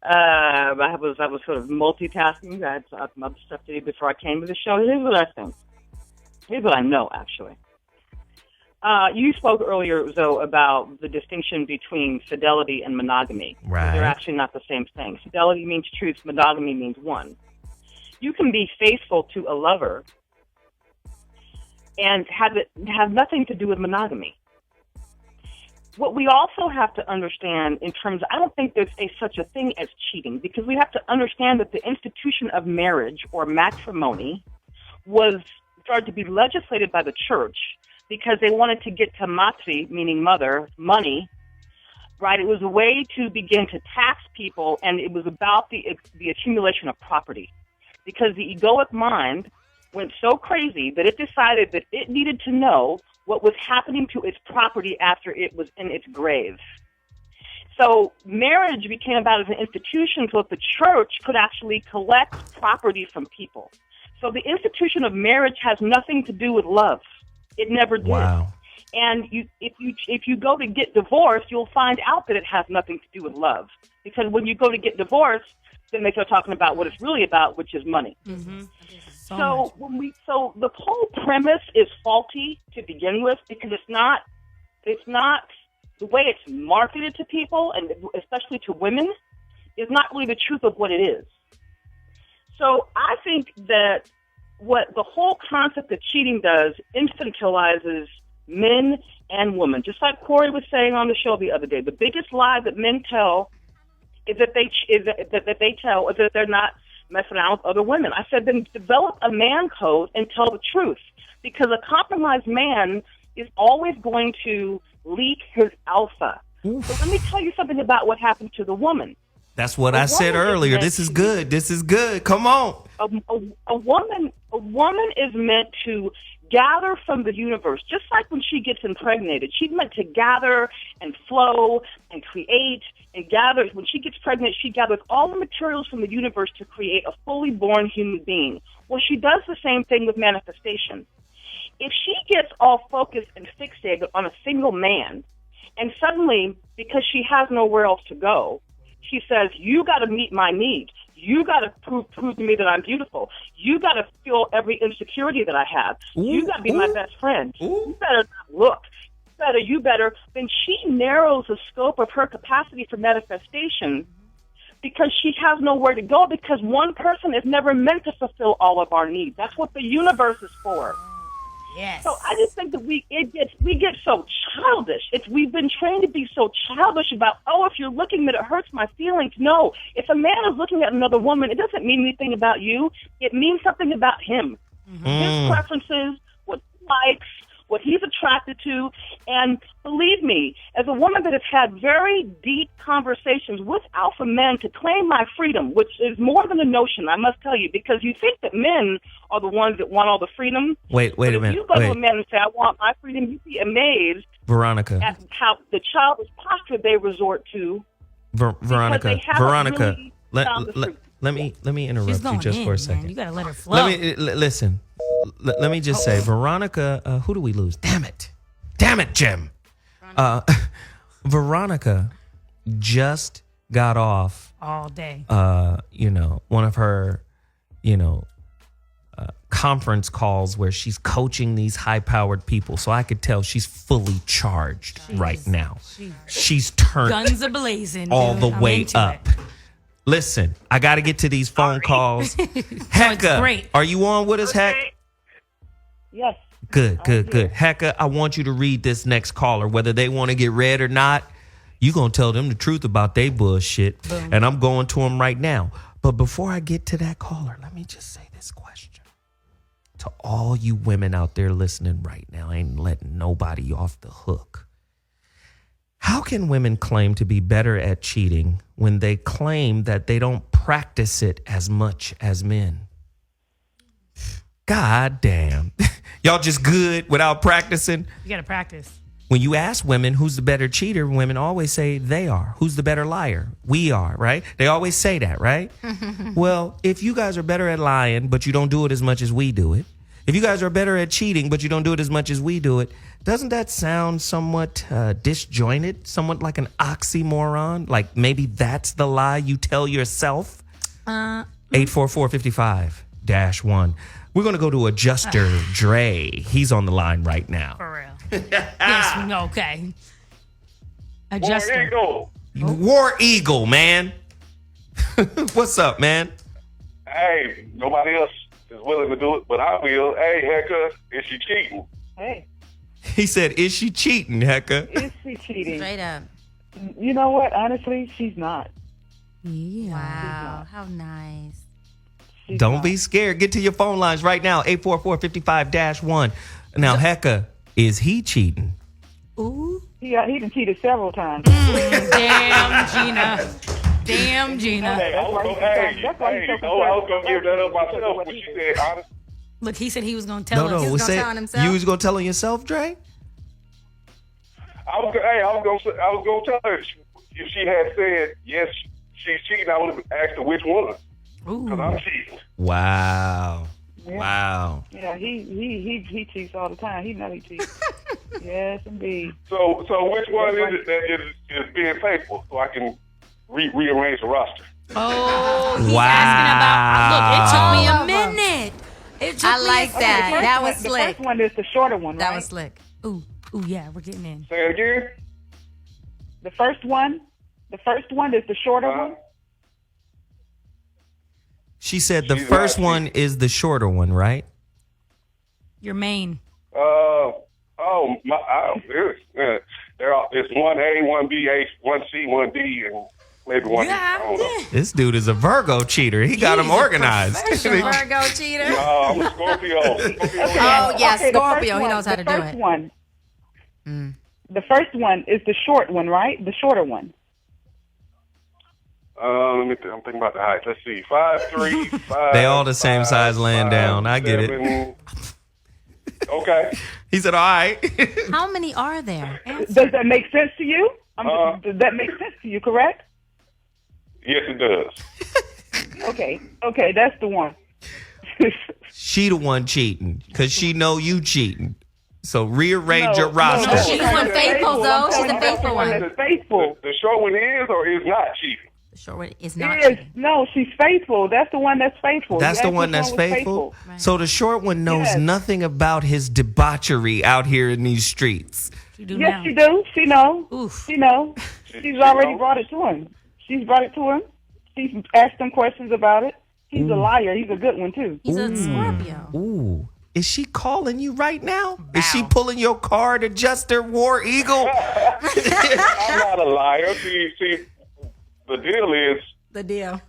I was sort of multitasking. I had some other stuff to do before I came to the show. Here's what I think. Here's what I know, actually. You spoke earlier, Zoe, about the distinction between fidelity and monogamy. Right. They're actually not the same thing. Fidelity means truth. Monogamy means one. You can be faithful to a lover and have nothing to do with monogamy. What we also have to understand in terms of, I don't think there's such a thing as cheating, because we have to understand that the institution of marriage or matrimony was started to be legislated by the church because they wanted to get to matri, meaning mother, money, right? It was a way to begin to tax people, and it was about the accumulation of property, because the egoic mind went so crazy that it decided that it needed to know what was happening to its property after it was in its grave. So marriage became about as an institution so that the church could actually collect property from people. So the institution of marriage has nothing to do with love. It never did. Wow. And if you go to get divorced, you'll find out that it has nothing to do with love. Because when you go to get divorced, then they start talking about what it's really about, which is money. Mm-hmm. So the whole premise is faulty to begin with, because it's not the way it's marketed to people, and especially to women, is not really the truth of what it is. So I think that what the whole concept of cheating does infantilizes men and women. Just like Corey was saying on the show the other day, the biggest lie that men tell is that they're not messing around with other women. I said, then develop a man code and tell the truth, because a compromised man is always going to leak his alpha. Oof. So let me tell you something about what happened to the woman. That's what I said earlier. This is good. This is good. Come on. A woman is meant to gather from the universe, just like when she gets impregnated. She's meant to gather and flow and create and gather. When she gets pregnant, she gathers all the materials from the universe to create a fully born human being. Well, she does the same thing with manifestation. If she gets all focused and fixated on a single man, and suddenly, because she has nowhere else to go, she says, you got to meet my needs. You got to prove to me that I'm beautiful. You got to feel every insecurity that I have. You got to be my best friend. You better not look. You better. Then she narrows the scope of her capacity for manifestation, because she has nowhere to go, because one person is never meant to fulfill all of our needs. That's what the universe is for. Yes. So I just think that we get so childish. We've been trained to be so childish about, if you're looking that it hurts my feelings. No, if a man is looking at another woman, it doesn't mean anything about you. It means something about him, his preferences, what he likes, what he's attracted to. And believe me, as a woman that has had very deep conversations with alpha men to claim my freedom, which is more than a notion, I must tell you, because you think that men are the ones that want all the freedom. Wait a minute. If you go to a man and say, I want my freedom, you'd be amazed, Veronica, at how the childish posture they resort to. Veronica, really let me interrupt you just for a second. You gotta let her flow. Listen. Let me just say, Veronica, who do we lose? Damn it, Jim. Veronica just got off all day. One of her, conference calls where she's coaching these high-powered people. So I could tell she's fully charged right now. She's turned guns a-blazing all the way up. Listen, I got to get to these phone calls. Heka, are you on with us, Heka? Yes. Good. Heka, I want you to read this next caller. Whether they want to get read or not, you're going to tell them the truth about their bullshit. Boom. And I'm going to them right now. But before I get to that caller, let me just say this question. To all you women out there listening right now, I ain't letting nobody off the hook. How can women claim to be better at cheating when they claim that they don't practice it as much as men? God damn. Y'all just good without practicing? You got to practice. When you ask women who's the better cheater, women always say they are. Who's the better liar? We are, right? They always say that, right? Well, if you guys are better at lying, but you don't do it as much as we do it, If you guys are better at cheating, but you don't do it as much as we do it, doesn't that sound somewhat disjointed, somewhat like an oxymoron? Like maybe that's the lie you tell yourself? 844-55-1. We're going to go to Adjuster Dre. He's on the line right now. For real. Yes, okay. Adjuster. War Eagle, man. What's up, man? Hey, nobody else is willing to do it, but I will. Hey, Heka, is she cheating? Hey, He said, is she cheating, Heka? is she cheating? Straight up. You know what? Honestly, she's not. Yeah. Wow, how nice. Don't be scared. Get to your phone lines right now, 844-55-1. Now, Heka, is he cheating? Ooh. He done cheated several times. Damn, Gina. Damn, Gina. Hey, I was going to give that up myself when she said honest. Look, he said he was going to tell us. No, say you was going to tell on yourself, Dre? I was going to tell her if she had said, yes, she's cheating, I would have asked her which one. Because I'm cheating. Wow. Yeah. Wow. Yeah, he cheats all the time. He know he cheats. Yes, indeed. So which one is it that is being faithful so I can rearrange the roster? Oh, he's Wow. asking about. Look, it took me a minute. It took I me like that. That was The slick. first one is the shorter one, That right? was slick. Ooh, yeah, we're getting in. Say it again? The first one is the shorter one. She said the first one is the shorter one, right? Your main. It's 1A, 1B, 1C, 1D, and maybe 1E. I don't know. This dude is a Virgo cheater. He got him organized. Virgo cheater. No, I'm a Scorpio. Oh, yeah, Okay, Scorpio. He knows how to do The first it. one. The first one is the short one, right? The shorter one. Let me think. I'm thinking about the height. Let's see. 5'3", 5. They all the same size laying down. I get it. 7. Okay. He said, all right. How many are there? Does that make sense to you? Does that make sense to you, correct? Yes, it does. Okay, that's the one. She the one cheating because she know you cheating. So rearrange your roster. No, she's one faithful, though. She's a faithful one. Faithful. The short one is or is not cheating? The short one is not Yes, cheating. no, she's faithful. That's the one that's faithful. That's You the asked one which that's was faithful. So the short one knows Yes. nothing about his debauchery out here in these streets. You do Yes, now. she do. She know. Oof. She know. She's already brought it to him. She's brought it to him. She's asked him questions about it. He's a liar. He's a good one too. He's a Scorpio. Ooh. Is she calling you right now? Is she pulling your card, Adjuster War Eagle? I'm not a liar. See, the deal is The deal.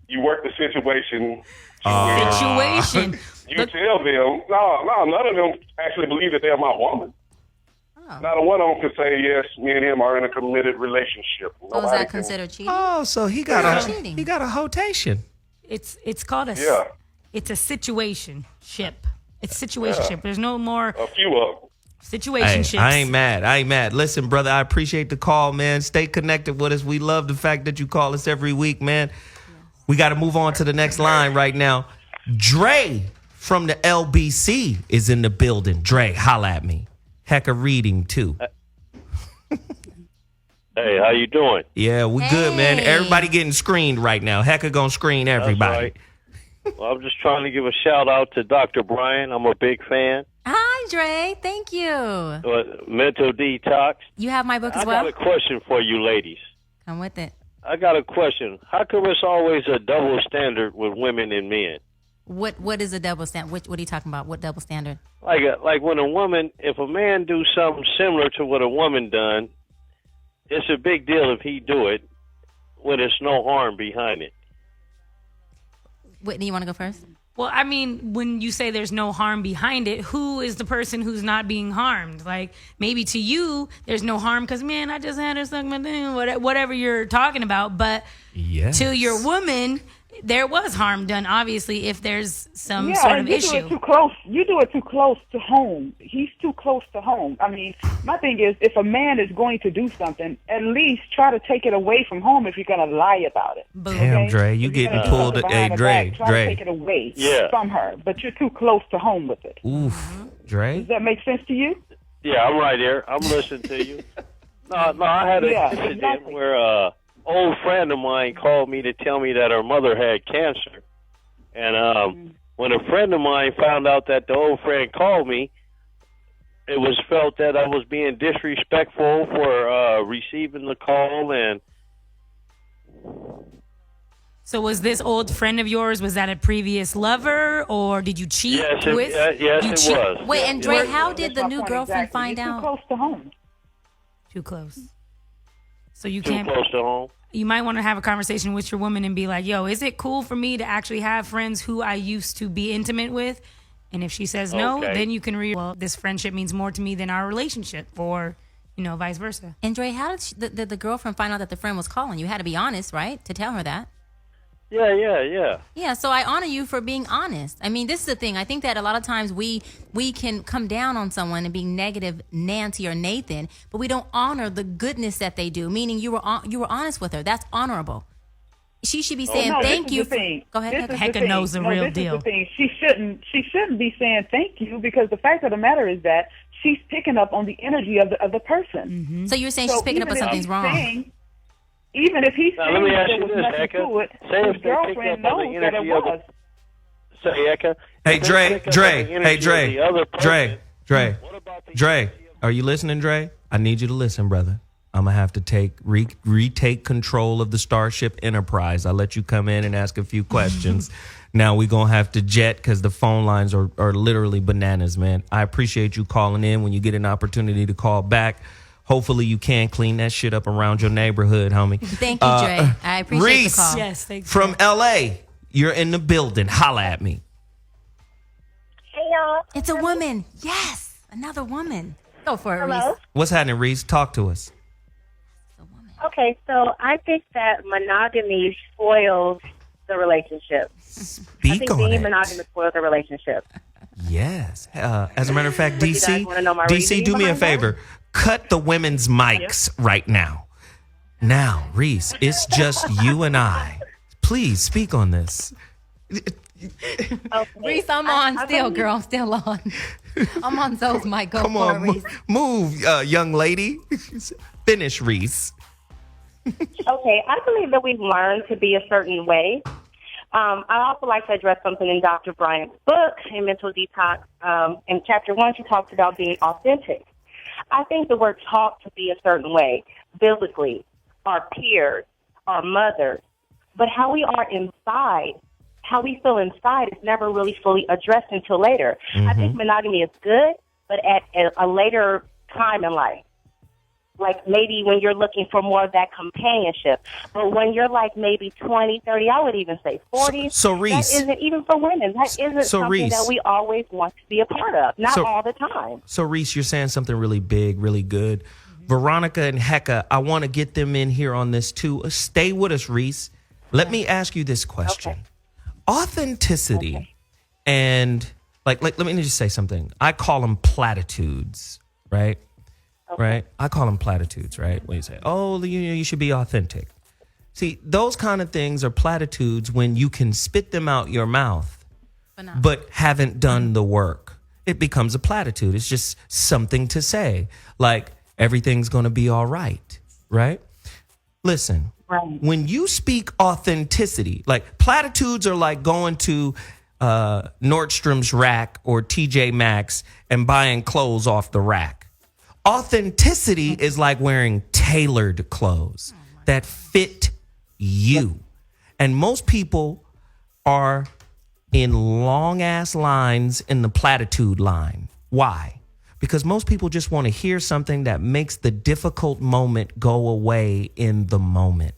you work the situation. Situation. You tell them. No, none of them actually believe that they're my woman. Oh. Not a one of them can say, yes, me and him are in a committed relationship. So is Nobody that can- considered cheating? Oh, so he got That's a cheating. he got a hotation. It's called a. Yeah. It's a situation ship. It's situationship. There's no more A few of them. situationships. Hey, I ain't mad. Listen, brother, I appreciate the call, man. Stay connected with us. We love the fact that you call us every week, man. We got to move on to the next line right now. Dre from the LBC is in the building. Dre, holla at me. Heka reading too. Hey, how you doing? Yeah, we good, man. Hey. Everybody getting screened right now. Heka gonna screen everybody. right. Well, I'm just trying to give a shout out to Dr. Bryant. I'm a big fan. Hi, Dre. Thank you. Mental Detox. You have my book as I well? got a question for you ladies. Come with it. I got a question. How come it's always a double standard with women and men? What is a double standard? What are you talking about? What double standard? Like when a woman, if a man do something similar to what a woman done, it's a big deal if he do it when there's no harm behind it. Whitney, you want to go first? Well, I mean, when you say there's no harm behind it, who is the person who's not being harmed? Like, maybe to you, there's no harm because, man, I just had her suck my thing, whatever you're talking about. But Yes. to your woman, there was harm done, obviously, if there's some Yeah, sort and of you do it issue. too close. You do it too close to home. He's too close to home. I mean, my thing is, if a man is going to do something, at least try to take it away from home if you're going to lie about it. Damn, Dre, you If you're getting gonna do pulled. something Hey, behind her Dre, back, try to take it away from her. But you're too close to home with it. Oof, Dre. Does that make sense to you? Yeah, I'm right here. I'm listening to you. No, I had an incident where an old friend of mine called me to tell me that her mother had cancer. And when a friend of mine found out that the old friend called me, it was felt that I was being disrespectful for receiving the call. And So was this old friend of yours, was that a previous lover, or did you cheat yes, with? it was. Wait, and Dre, how did the That's my new point girlfriend exactly. find You're out? Too close to home. Too close. So you Too can't. close to home. You might want to have a conversation with your woman and be like, yo, is it cool for me to actually have friends who I used to be intimate with? And if she says no, Okay. then you can well, this friendship means more to me than our relationship, or, vice versa. And Dre, how did the girlfriend find out that the friend was calling? You had to be honest, right? To tell her that. Yeah. Yeah, so I honor you for being honest. I mean, this is the thing. I think that a lot of times we can come down on someone and be negative Nancy or Nathan, but we don't honor the goodness that they do. Meaning you were honest with her. That's honorable. She should be saying thank you. Go ahead. Heka knows the real deal. Is the thing. She shouldn't be saying thank you, because the fact of the matter is that she's picking up on the energy of the person. So you're saying she's picking up on even if something's he's wrong. saying- Even if he's Now, saying let me ask there you was this, nothing Heka. to it, Say if his they picked girlfriend up on the knows that it energy of the- was. Say, Heka. Hey, if they Dre, pick up on Dre, the energy hey, of Dre, the other person, Dre, are you listening, Dre? I need you to listen, brother. I'm going to have to retake control of the Starship Enterprise. I'll let you come in and ask a few questions. Now we're going to have to jet because the phone lines are literally bananas, man. I appreciate you calling in. When you get an opportunity to call back, hopefully you can clean that shit up around your neighborhood, homie. Thank you, Dre. I appreciate Reese, the call. Yes, thanks. from L.A., you're in the building. Holla at me. Hey, y'all. It's a woman. Yes, another woman. Go for it, Hello? Reese. What's happening, Reese? Talk to us. Okay, so I think that monogamy spoils the relationship. I think on being it. monogamous spoils the relationship. Yes. As a matter of fact, Would you guys DC, wanna know my DC, reasoning do me a behind that? favor. Cut the women's mics right now. Now, Reese, it's just you and I. Please speak on this. Reese, I'm on still, girl. I'm still on. I'm on Zoe's mic. Go Come for on, it, Reese. move, young lady. Finish, Reese. Okay, I believe that we've learned to be a certain way. I also like to address something in Dr. Bryant's book, in Mental Detox. In Chapter 1, she talks about being authentic. I think that we're taught to be a certain way, biblically, our peers, our mothers. But how we are inside, how we feel inside is never really fully addressed until later. I think monogamy is good, but at a later time in life. Like maybe when you're looking for more of that companionship. But when you're like maybe 20, 30, I would even say 40. So, Reese. That isn't even for women. That isn't So, something Reese. that we always want to be a part of. Not So- all the time. So, Reese, you're saying something really big, really good. Veronica and Heka, I want to get them in here on this too. Stay with us, Reese. Let me ask you this question. Authenticity and like let me just say something. I call them platitudes, right? Right? I call them platitudes, right? When you say, "Oh, you should be authentic." See, those kind of things are platitudes when you can spit them out your mouth, but haven't done the work. It becomes a platitude. It's just something to say, like everything's going to be all right, right? Listen, when you speak authenticity, like platitudes are like going to Nordstrom's rack or TJ Maxx and buying clothes off the rack. Authenticity is like wearing tailored clothes that fit you. And most people are in long ass lines in the platitude line. Why? Because most people just want to hear something that makes the difficult moment go away in the moment.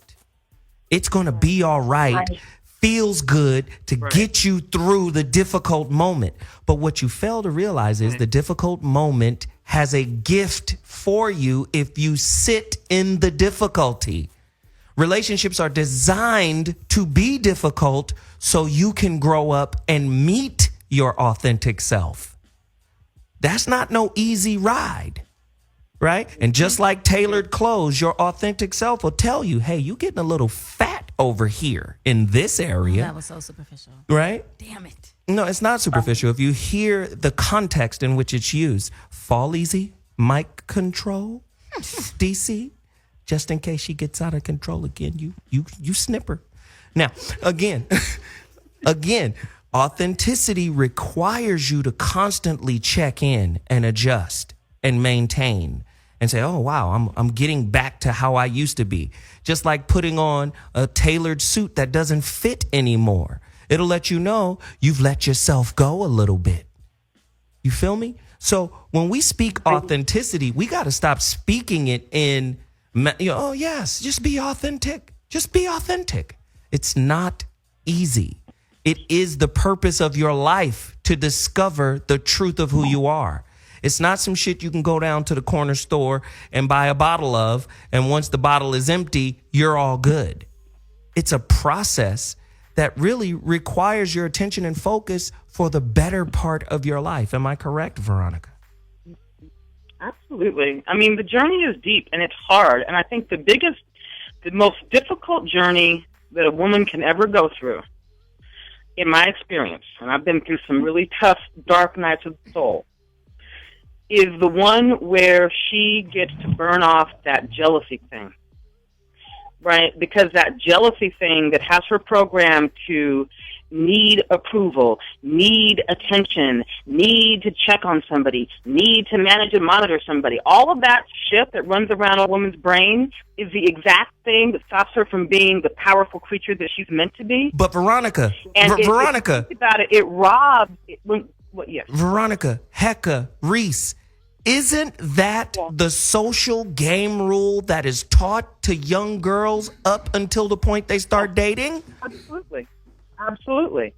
It's going to be all right. Feels good to get you through the difficult moment. But what you fail to realize is the difficult moment has a gift for you if you sit in the difficulty. Relationships are designed to be difficult so you can grow up and meet your authentic self. That's not no easy ride, right? And just like tailored clothes, your authentic self will tell you, hey, you getting a little fat over here in this area. That was so superficial. Right? Damn it. No, it's not superficial. If you hear the context in which it's used, fall easy, mic control, DC, just in case she gets out of control again, you snipper. Now, again, authenticity requires you to constantly check in and adjust and maintain and say, oh, wow, I'm getting back to how I used to be. Just like putting on a tailored suit that doesn't fit anymore. It'll let you know you've let yourself go a little bit. You feel me? So when we speak authenticity, we got to stop speaking it in, oh, yes, just be authentic. Just be authentic. It's not easy. It is the purpose of your life to discover the truth of who you are. It's not some shit you can go down to the corner store and buy a bottle of, and once the bottle is empty, you're all good. It's a process that really requires your attention and focus for the better part of your life. Am I correct, Veronica? Absolutely. I mean, the journey is deep and it's hard. And I think the most difficult journey that a woman can ever go through, in my experience, and I've been through some really tough, dark nights of the soul, is the one where she gets to burn off that jealousy thing. Right? Because that jealousy thing that has her programmed to need approval, need attention, need to check on somebody, need to manage and monitor somebody, all of that shit that runs around a woman's brain is the exact thing that stops her from being the powerful creature that she's meant to be. But Veronica, And Veronica, if you think about it, it robs. Yes. Veronica, Heka, Reese, isn't that the social game rule that is taught to young girls up until the point they start dating? Absolutely. Absolutely.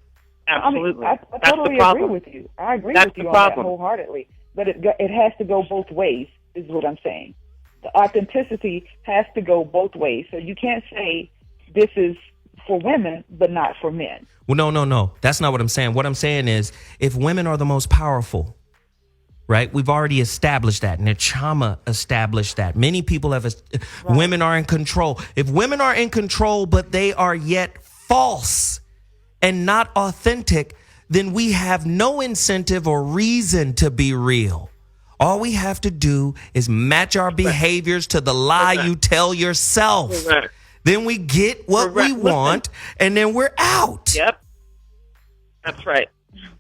Absolutely. I totally agree with you. I agree with you on that wholeheartedly. But it has to go both ways, is what I'm saying. The authenticity has to go both ways. So you can't say this is for women, but not for men. Well, no. That's not what I'm saying. What I'm saying is if women are the most powerful, right? We've already established that. Nechama established that. Many people have. Women are in control. If women are in control, but they are yet false and not authentic, then we have no incentive or reason to be real. All we have to do is match our behaviors to the lie you tell yourself. Then we get what we want, and then we're out. Yep. That's right.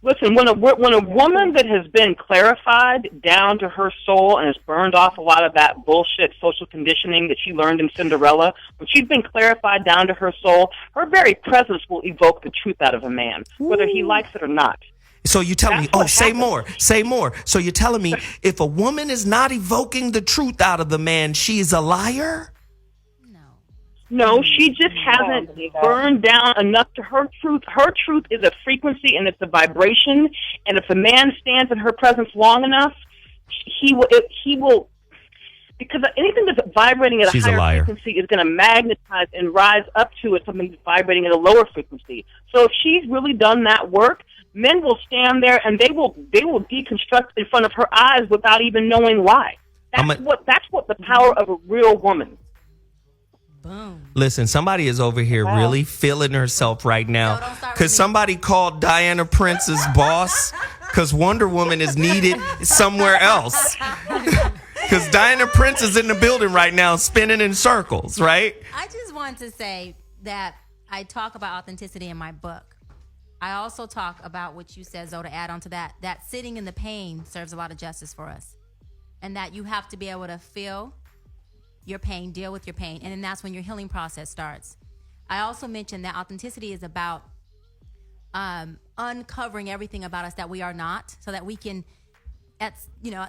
Listen, when a woman that has been clarified down to her soul and has burned off a lot of that bullshit social conditioning that she learned in Cinderella, when she's been clarified down to her soul, her very presence will evoke the truth out of a man, whether he likes it or not. So you telling me, say more. So you're telling me if a woman is not evoking the truth out of the man, she's a liar? No, she just hasn't burned down enough to her truth. Her truth is a frequency and it's a vibration. And if a man stands in her presence long enough, he will, because anything that's vibrating at a higher frequency is going to magnetize and rise up to it, something that's vibrating at a lower frequency. So if she's really done that work, men will stand there and they will deconstruct in front of her eyes without even knowing why. That's what the power of a real woman. Boom. Listen, somebody is over here really feeling herself right now because somebody called Diana Prince's boss because Wonder Woman is needed somewhere else. Because Diana Prince is in the building right now spinning in circles, right? I just want to say that I talk about authenticity in my book. I also talk about what you said, Zoe, to add on to that sitting in the pain serves a lot of justice for us. And that you have to be able to feel your pain, deal with your pain, and then that's when your healing process starts. I also mentioned that authenticity is about uncovering everything about us that we are not, so that we can, at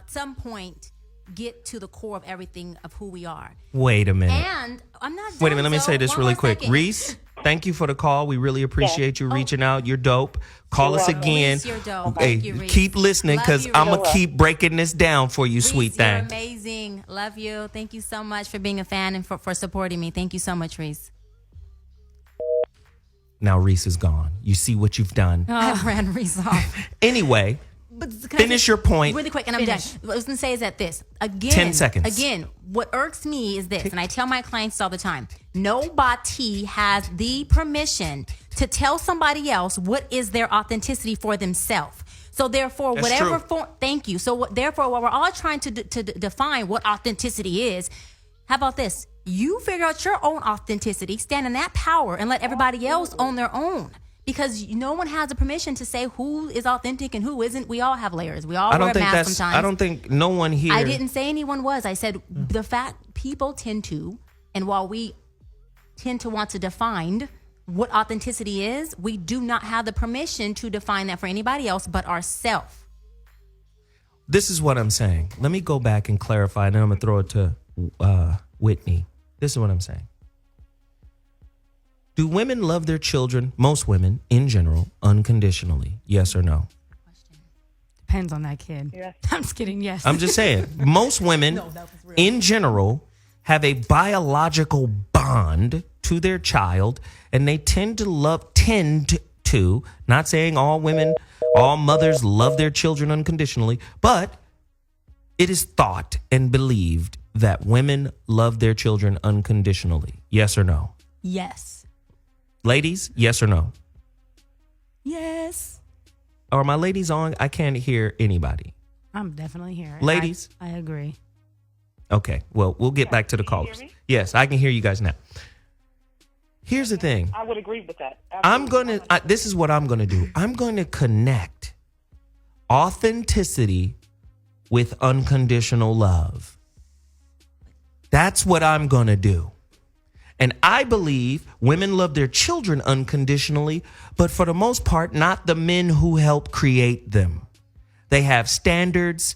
some point, get to the core of everything of who we are. Wait a minute. And I'm not. Wait a minute. Let me say this really quick. Reese, Thank you for the call. We really appreciate you reaching out. You're dope. Call us again. Reese, you're dope. Hey, Thank you, Reese. keep listening Love because you, I'm Reese. going to keep breaking this down for you, Reese, sweet you're thing. amazing. Love you. Thank you so much for being a fan and for supporting me. Thank you so much, Reese. Now Reese is gone. You see what you've done. I ran Reese off. Anyway, But can I finish say- your point. really quick, and I'm done. What I was going to say is that this again, 10 seconds. Again, what irks me is this, and I tell my clients all the time: nobody has the permission to tell somebody else what is their authenticity for themselves. So therefore, That's whatever true. form, thank you. So therefore, while we're all trying to define what authenticity is, how about this? You figure out your own authenticity, stand in that power, and let everybody else own their own. Because no one has the permission to say who is authentic and who isn't. We all have layers. We all I don't wear think masks that's. sometimes. I don't think no one here. I didn't say anyone was. I said the fact people tend to, and while we tend to want to define what authenticity is, we do not have the permission to define that for anybody else but ourselves. This is what I'm saying. Let me go back and clarify, and then I'm going to throw it to Whitney. This is what I'm saying. Do women love their children, most women in general, unconditionally? Yes or no? Depends on that kid. Yes. I'm just kidding. Yes. I'm just saying, most women in general have a biological bond to their child, and they tend to, not saying all women, all mothers love their children unconditionally, but it is thought and believed that women love their children unconditionally. Yes or no? Yes. Ladies, yes or no? Yes. Are my ladies on? I can't hear anybody. I'm definitely here. Ladies? I agree. Okay, well, we'll get back to the callers. Yes, I can hear you guys now. Here's the thing. I would agree with that. This is what I'm going to do. I'm going to connect authenticity with unconditional love. That's what I'm going to do. And I believe women love their children unconditionally, but for the most part, not the men who help create them. They have standards,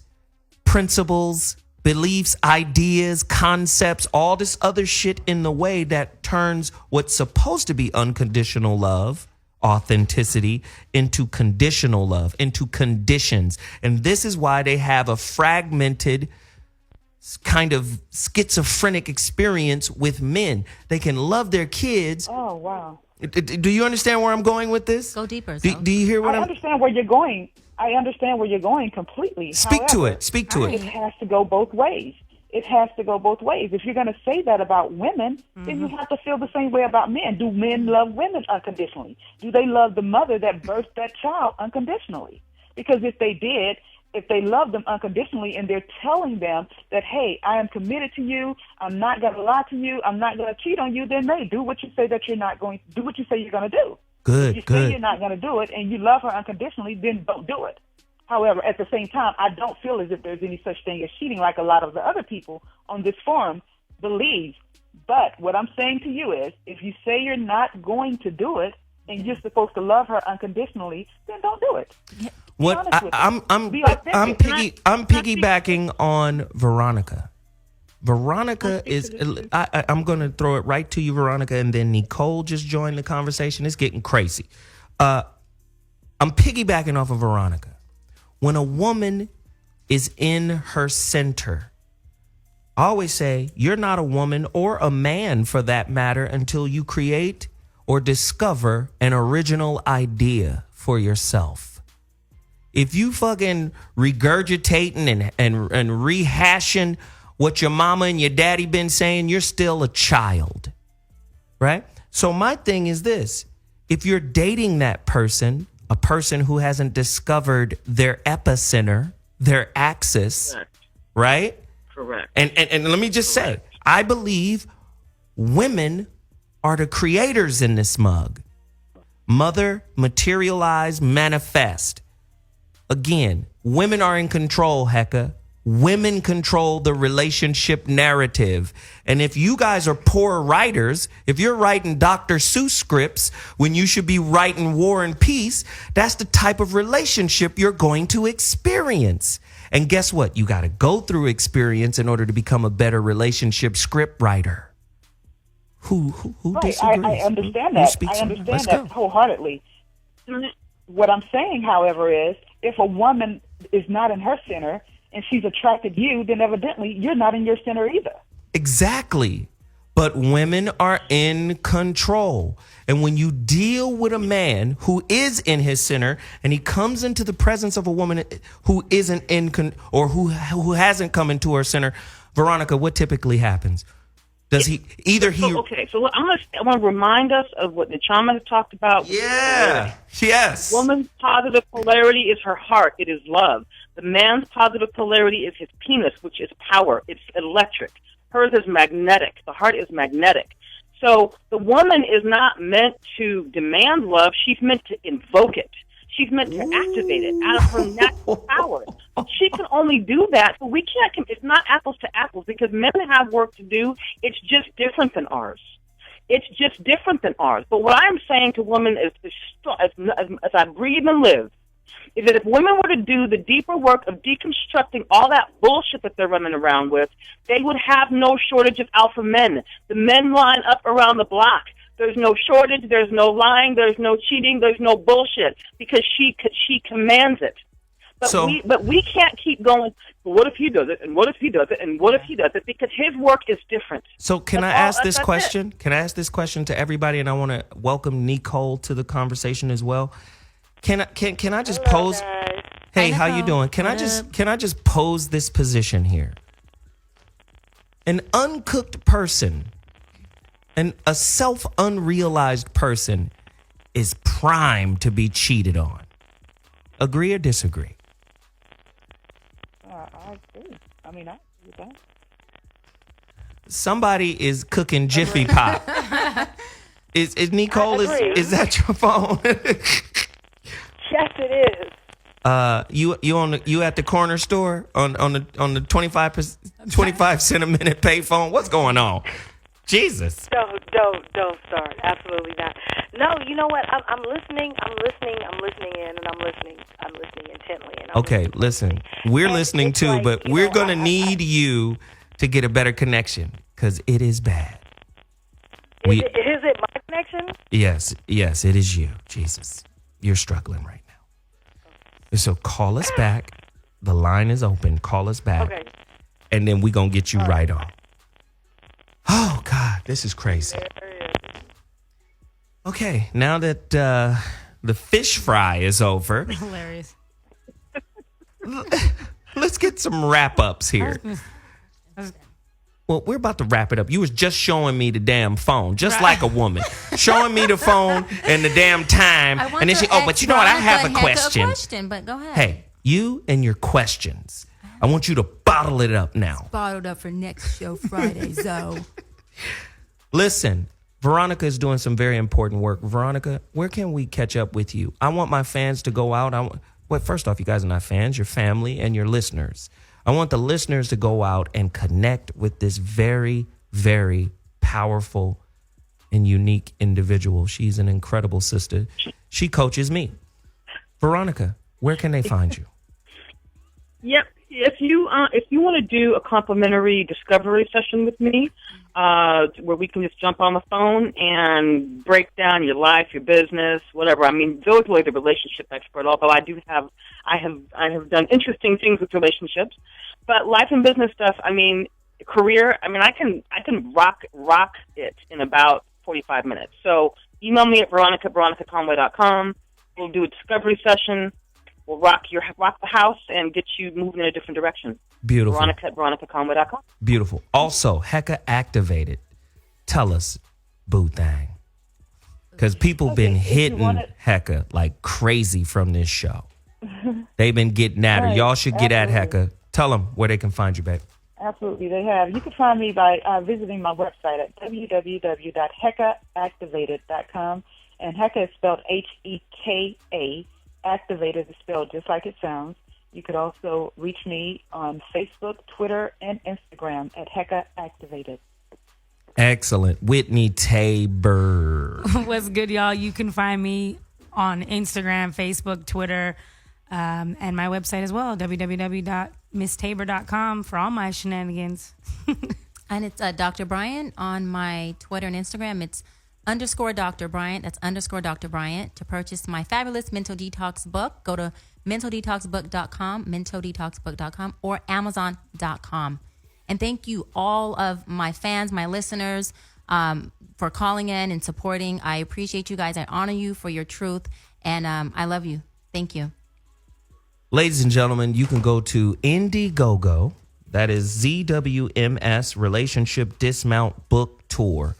principles, beliefs, ideas, concepts, all this other shit in the way that turns what's supposed to be unconditional love, authenticity, into conditional love, into conditions. And this is why they have a fragmented kind of schizophrenic experience with men. They can love their kids. Oh, wow. Do you understand where I'm going with this? Go deeper. Do you hear what I understand where you're going. I understand where you're going completely. Speak to However, it. Speak to It it. has to go both ways. It has to go both ways. If you're going to say that about women, then you have to feel the same way about men. Do men love women unconditionally? Do they love the mother that birthed that child unconditionally? Because if they did, if they love them unconditionally and they're telling them that, hey, I am committed to you, I'm not going to lie to you, I'm not going to cheat on you, then they do what you say that you're not going to do, what you say you're going to do. If you say you're not going to do it and you love her unconditionally, then don't do it. However, at the same time, I don't feel as if there's any such thing as cheating like a lot of the other people on this forum believe. But what I'm saying to you is, if you say you're not going to do it and you're supposed to love her unconditionally, then don't do it. What I'm piggybacking on Veronica. Veronica is. I'm going to throw it right to you, Veronica, and then Nicole just joined the conversation. It's getting crazy. I'm piggybacking off of Veronica. When a woman is in her center, I always say you're not a woman or a man for that matter until you create or discover an original idea for yourself. If you fucking regurgitating and rehashing what your mama and your daddy been saying, you're still a child, right? So my thing is this. If you're dating that person, a person who hasn't discovered their epicenter, their axis, right? Correct. And let me just say, I believe women are the creators in this mug. Mother, materialize, manifest. Again, women are in control, Heka. Women control the relationship narrative. And if you guys are poor writers, if you're writing Dr. Seuss scripts when you should be writing War and Peace, that's the type of relationship you're going to experience. And guess what? You got to go through experience in order to become a better relationship script writer. who Right, disagrees? I understand Who that. speaks I on it? understand Let's that go. wholeheartedly. What I'm saying, however, is if a woman is not in her center and she's attracted to you, then evidently you're not in your center either. Exactly. But women are in control. And when you deal with a man who is in his center and he comes into the presence of a woman who isn't or who hasn't come into her center, Veronica, what typically happens? Does he Okay, so I want to remind us of what the Chama has talked about. Yeah. Yes. Woman's positive polarity is her heart. It is love. The man's positive polarity is his penis, which is power. It's electric. Hers is magnetic. The heart is magnetic. So the woman is not meant to demand love. She's meant to invoke it. She's meant to activate it out of her natural power. She can only do that, but we can't. It's not apples to apples because men have work to do. It's just different than ours. It's just different than ours. But what I'm saying to women is as I breathe and live, is that if women were to do the deeper work of deconstructing all that bullshit that they're running around with, they would have no shortage of alpha men. The men line up around the block. There's no shortage. There's no lying. There's no cheating. There's no bullshit because she commands it. But we can't keep going. Well, what if he does it? And what if he does it? And what if he does it? Because his work is different. So can I ask this question? Can I ask this question to everybody? And I want to welcome Nicole to the conversation as well. Can I just pose? Hey, how you doing? Can I just pose this position here? An uncooked person, a self-unrealized person, is primed to be cheated on. Agree or disagree? I agree. I mean, I agree with that. Somebody is cooking Jiffy Pop. Is Nicole? Is that your phone? Yes, it is. You at the corner store on the 25 cent a minute payphone? What's going on? Jesus. Don't start. Absolutely not. No, you know what? I'm listening in, and I'm listening intently. And Okay, listen. We're listening too, like, but we're gonna need you to get a better connection because it is bad. Is it my connection? Yes, it is you. Jesus, you're struggling right now. So call us back. The line is open. Call us back, Okay. and then we're gonna get you right on. Oh God, this is crazy. Okay, now that the fish fry is over, Hilarious. let's get some wrap ups here. Well, we're about to wrap it up. You was just showing me the damn phone, just like a woman, showing me the phone and the damn time, and then she, but you know what? I have a question. But go ahead. Hey, you and your questions. I want you to bottle it up now. Bottled up for next show Friday, Zoe. Listen, Veronica is doing some very important work. Veronica, where can we catch up with you? I want my fans to go out. First off, you guys are not fans, you're family and your listeners. I want the listeners to go out and connect with this very, very powerful and unique individual. She's an incredible sister. She coaches me. Veronica, where can they find you? Yep. If you want to do a complimentary discovery session with me, where we can just jump on the phone and break down your life, your business, whatever. I mean, Zoe's really the relationship expert, although I have done interesting things with relationships, but life and business stuff. I mean, career. I mean, I can rock it in about 45 minutes. So email me at veronica@veronicaconway.com. We'll do a discovery session. We'll rock the house and get you moving in a different direction. Beautiful. Veronica@veronicaconway.com. Beautiful. Also, Heka activated. Tell us, boo thang. Because people been hitting Heka like crazy from this show. They've been getting at her. Right. Y'all should get at Absolutely. Heka. Tell them where they can find you, babe. Absolutely, they have. You can find me by visiting my website at www.hekaactivated.com. And Heka is spelled Heka. Activated is spelled just like it sounds. You could also reach me on Facebook, Twitter, and Instagram at Heka Activated. Excellent. Whitney Tabor. What's good, y'all? You can find me on Instagram, Facebook, Twitter, and my website as well, www.misstabor.com for all my shenanigans. And it's Dr. Bryant on my Twitter and Instagram. It's _ Dr. Bryant. That's _ Dr. Bryant. To purchase my fabulous mental detox book, go to mentaldetoxbook.com, mentaldetoxbook.com, or amazon.com. And thank you all of my fans, my listeners, for calling in and supporting. I appreciate you guys. I honor you for your truth, and I love you. Thank you. Ladies and gentlemen, you can go to Indiegogo. That is ZWMS Relationship Dismount Book Tour.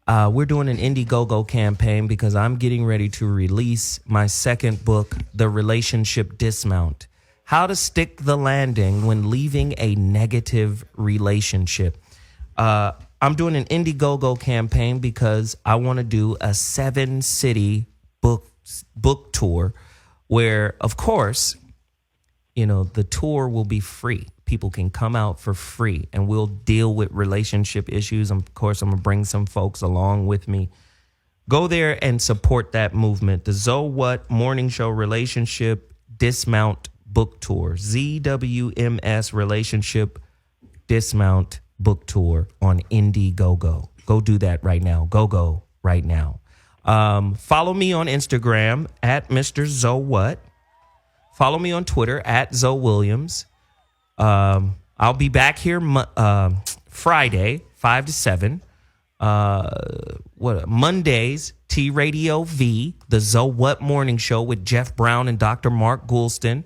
We're doing an Indiegogo campaign because I'm getting ready to release my second book, The Relationship Dismount. How to Stick the Landing When Leaving a Negative Relationship. I'm doing an Indiegogo campaign because I want to do a 7-city book tour where, of course, the tour will be free. People can come out for free and we'll deal with relationship issues. Of course, I'm going to bring some folks along with me. Go there and support that movement. The Zoe What Morning Show Relationship Dismount Book Tour. ZWMS Relationship Dismount Book Tour on Indiegogo. Go do that right now. Go right now. Follow me on Instagram at Mr. Zoe What. Follow me on Twitter at Zoe Williams. I'll be back here Friday, 5 to 7. Mondays, T Radio V, the Zoe What Morning Show with Jeff Brown and Dr. Mark Goulston.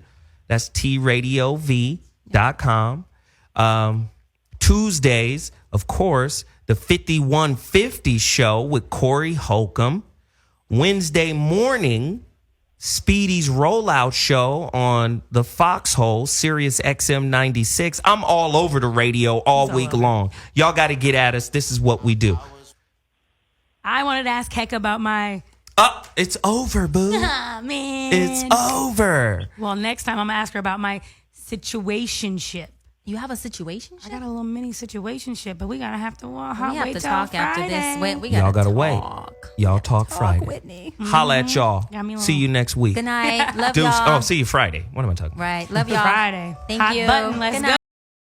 That's TRadioV.com. Tuesdays, of course, the 5150 Show with Corey Holcomb. Wednesday morning, Speedy's Rollout Show on the Foxhole, Sirius XM 96. I'm all over the radio all week long. Y'all got to get at us. This is what we do. I wanted to ask Heka about my... It's over, boo. Man. It's over. Well, next time I'm going to ask her about my situationship. You have a situationship? I got a little mini situationship, but we got to have to we have wait to till talk Friday. after this. Wait, Y'all got to wait. Y'all talk Friday. Whitney. Holla at y'all. See you next week. Good night. Love Deuce. y'all. See you Friday. What am I talking about? Right. Love y'all. Friday. Thank Hot you. button. Let's Good go. night.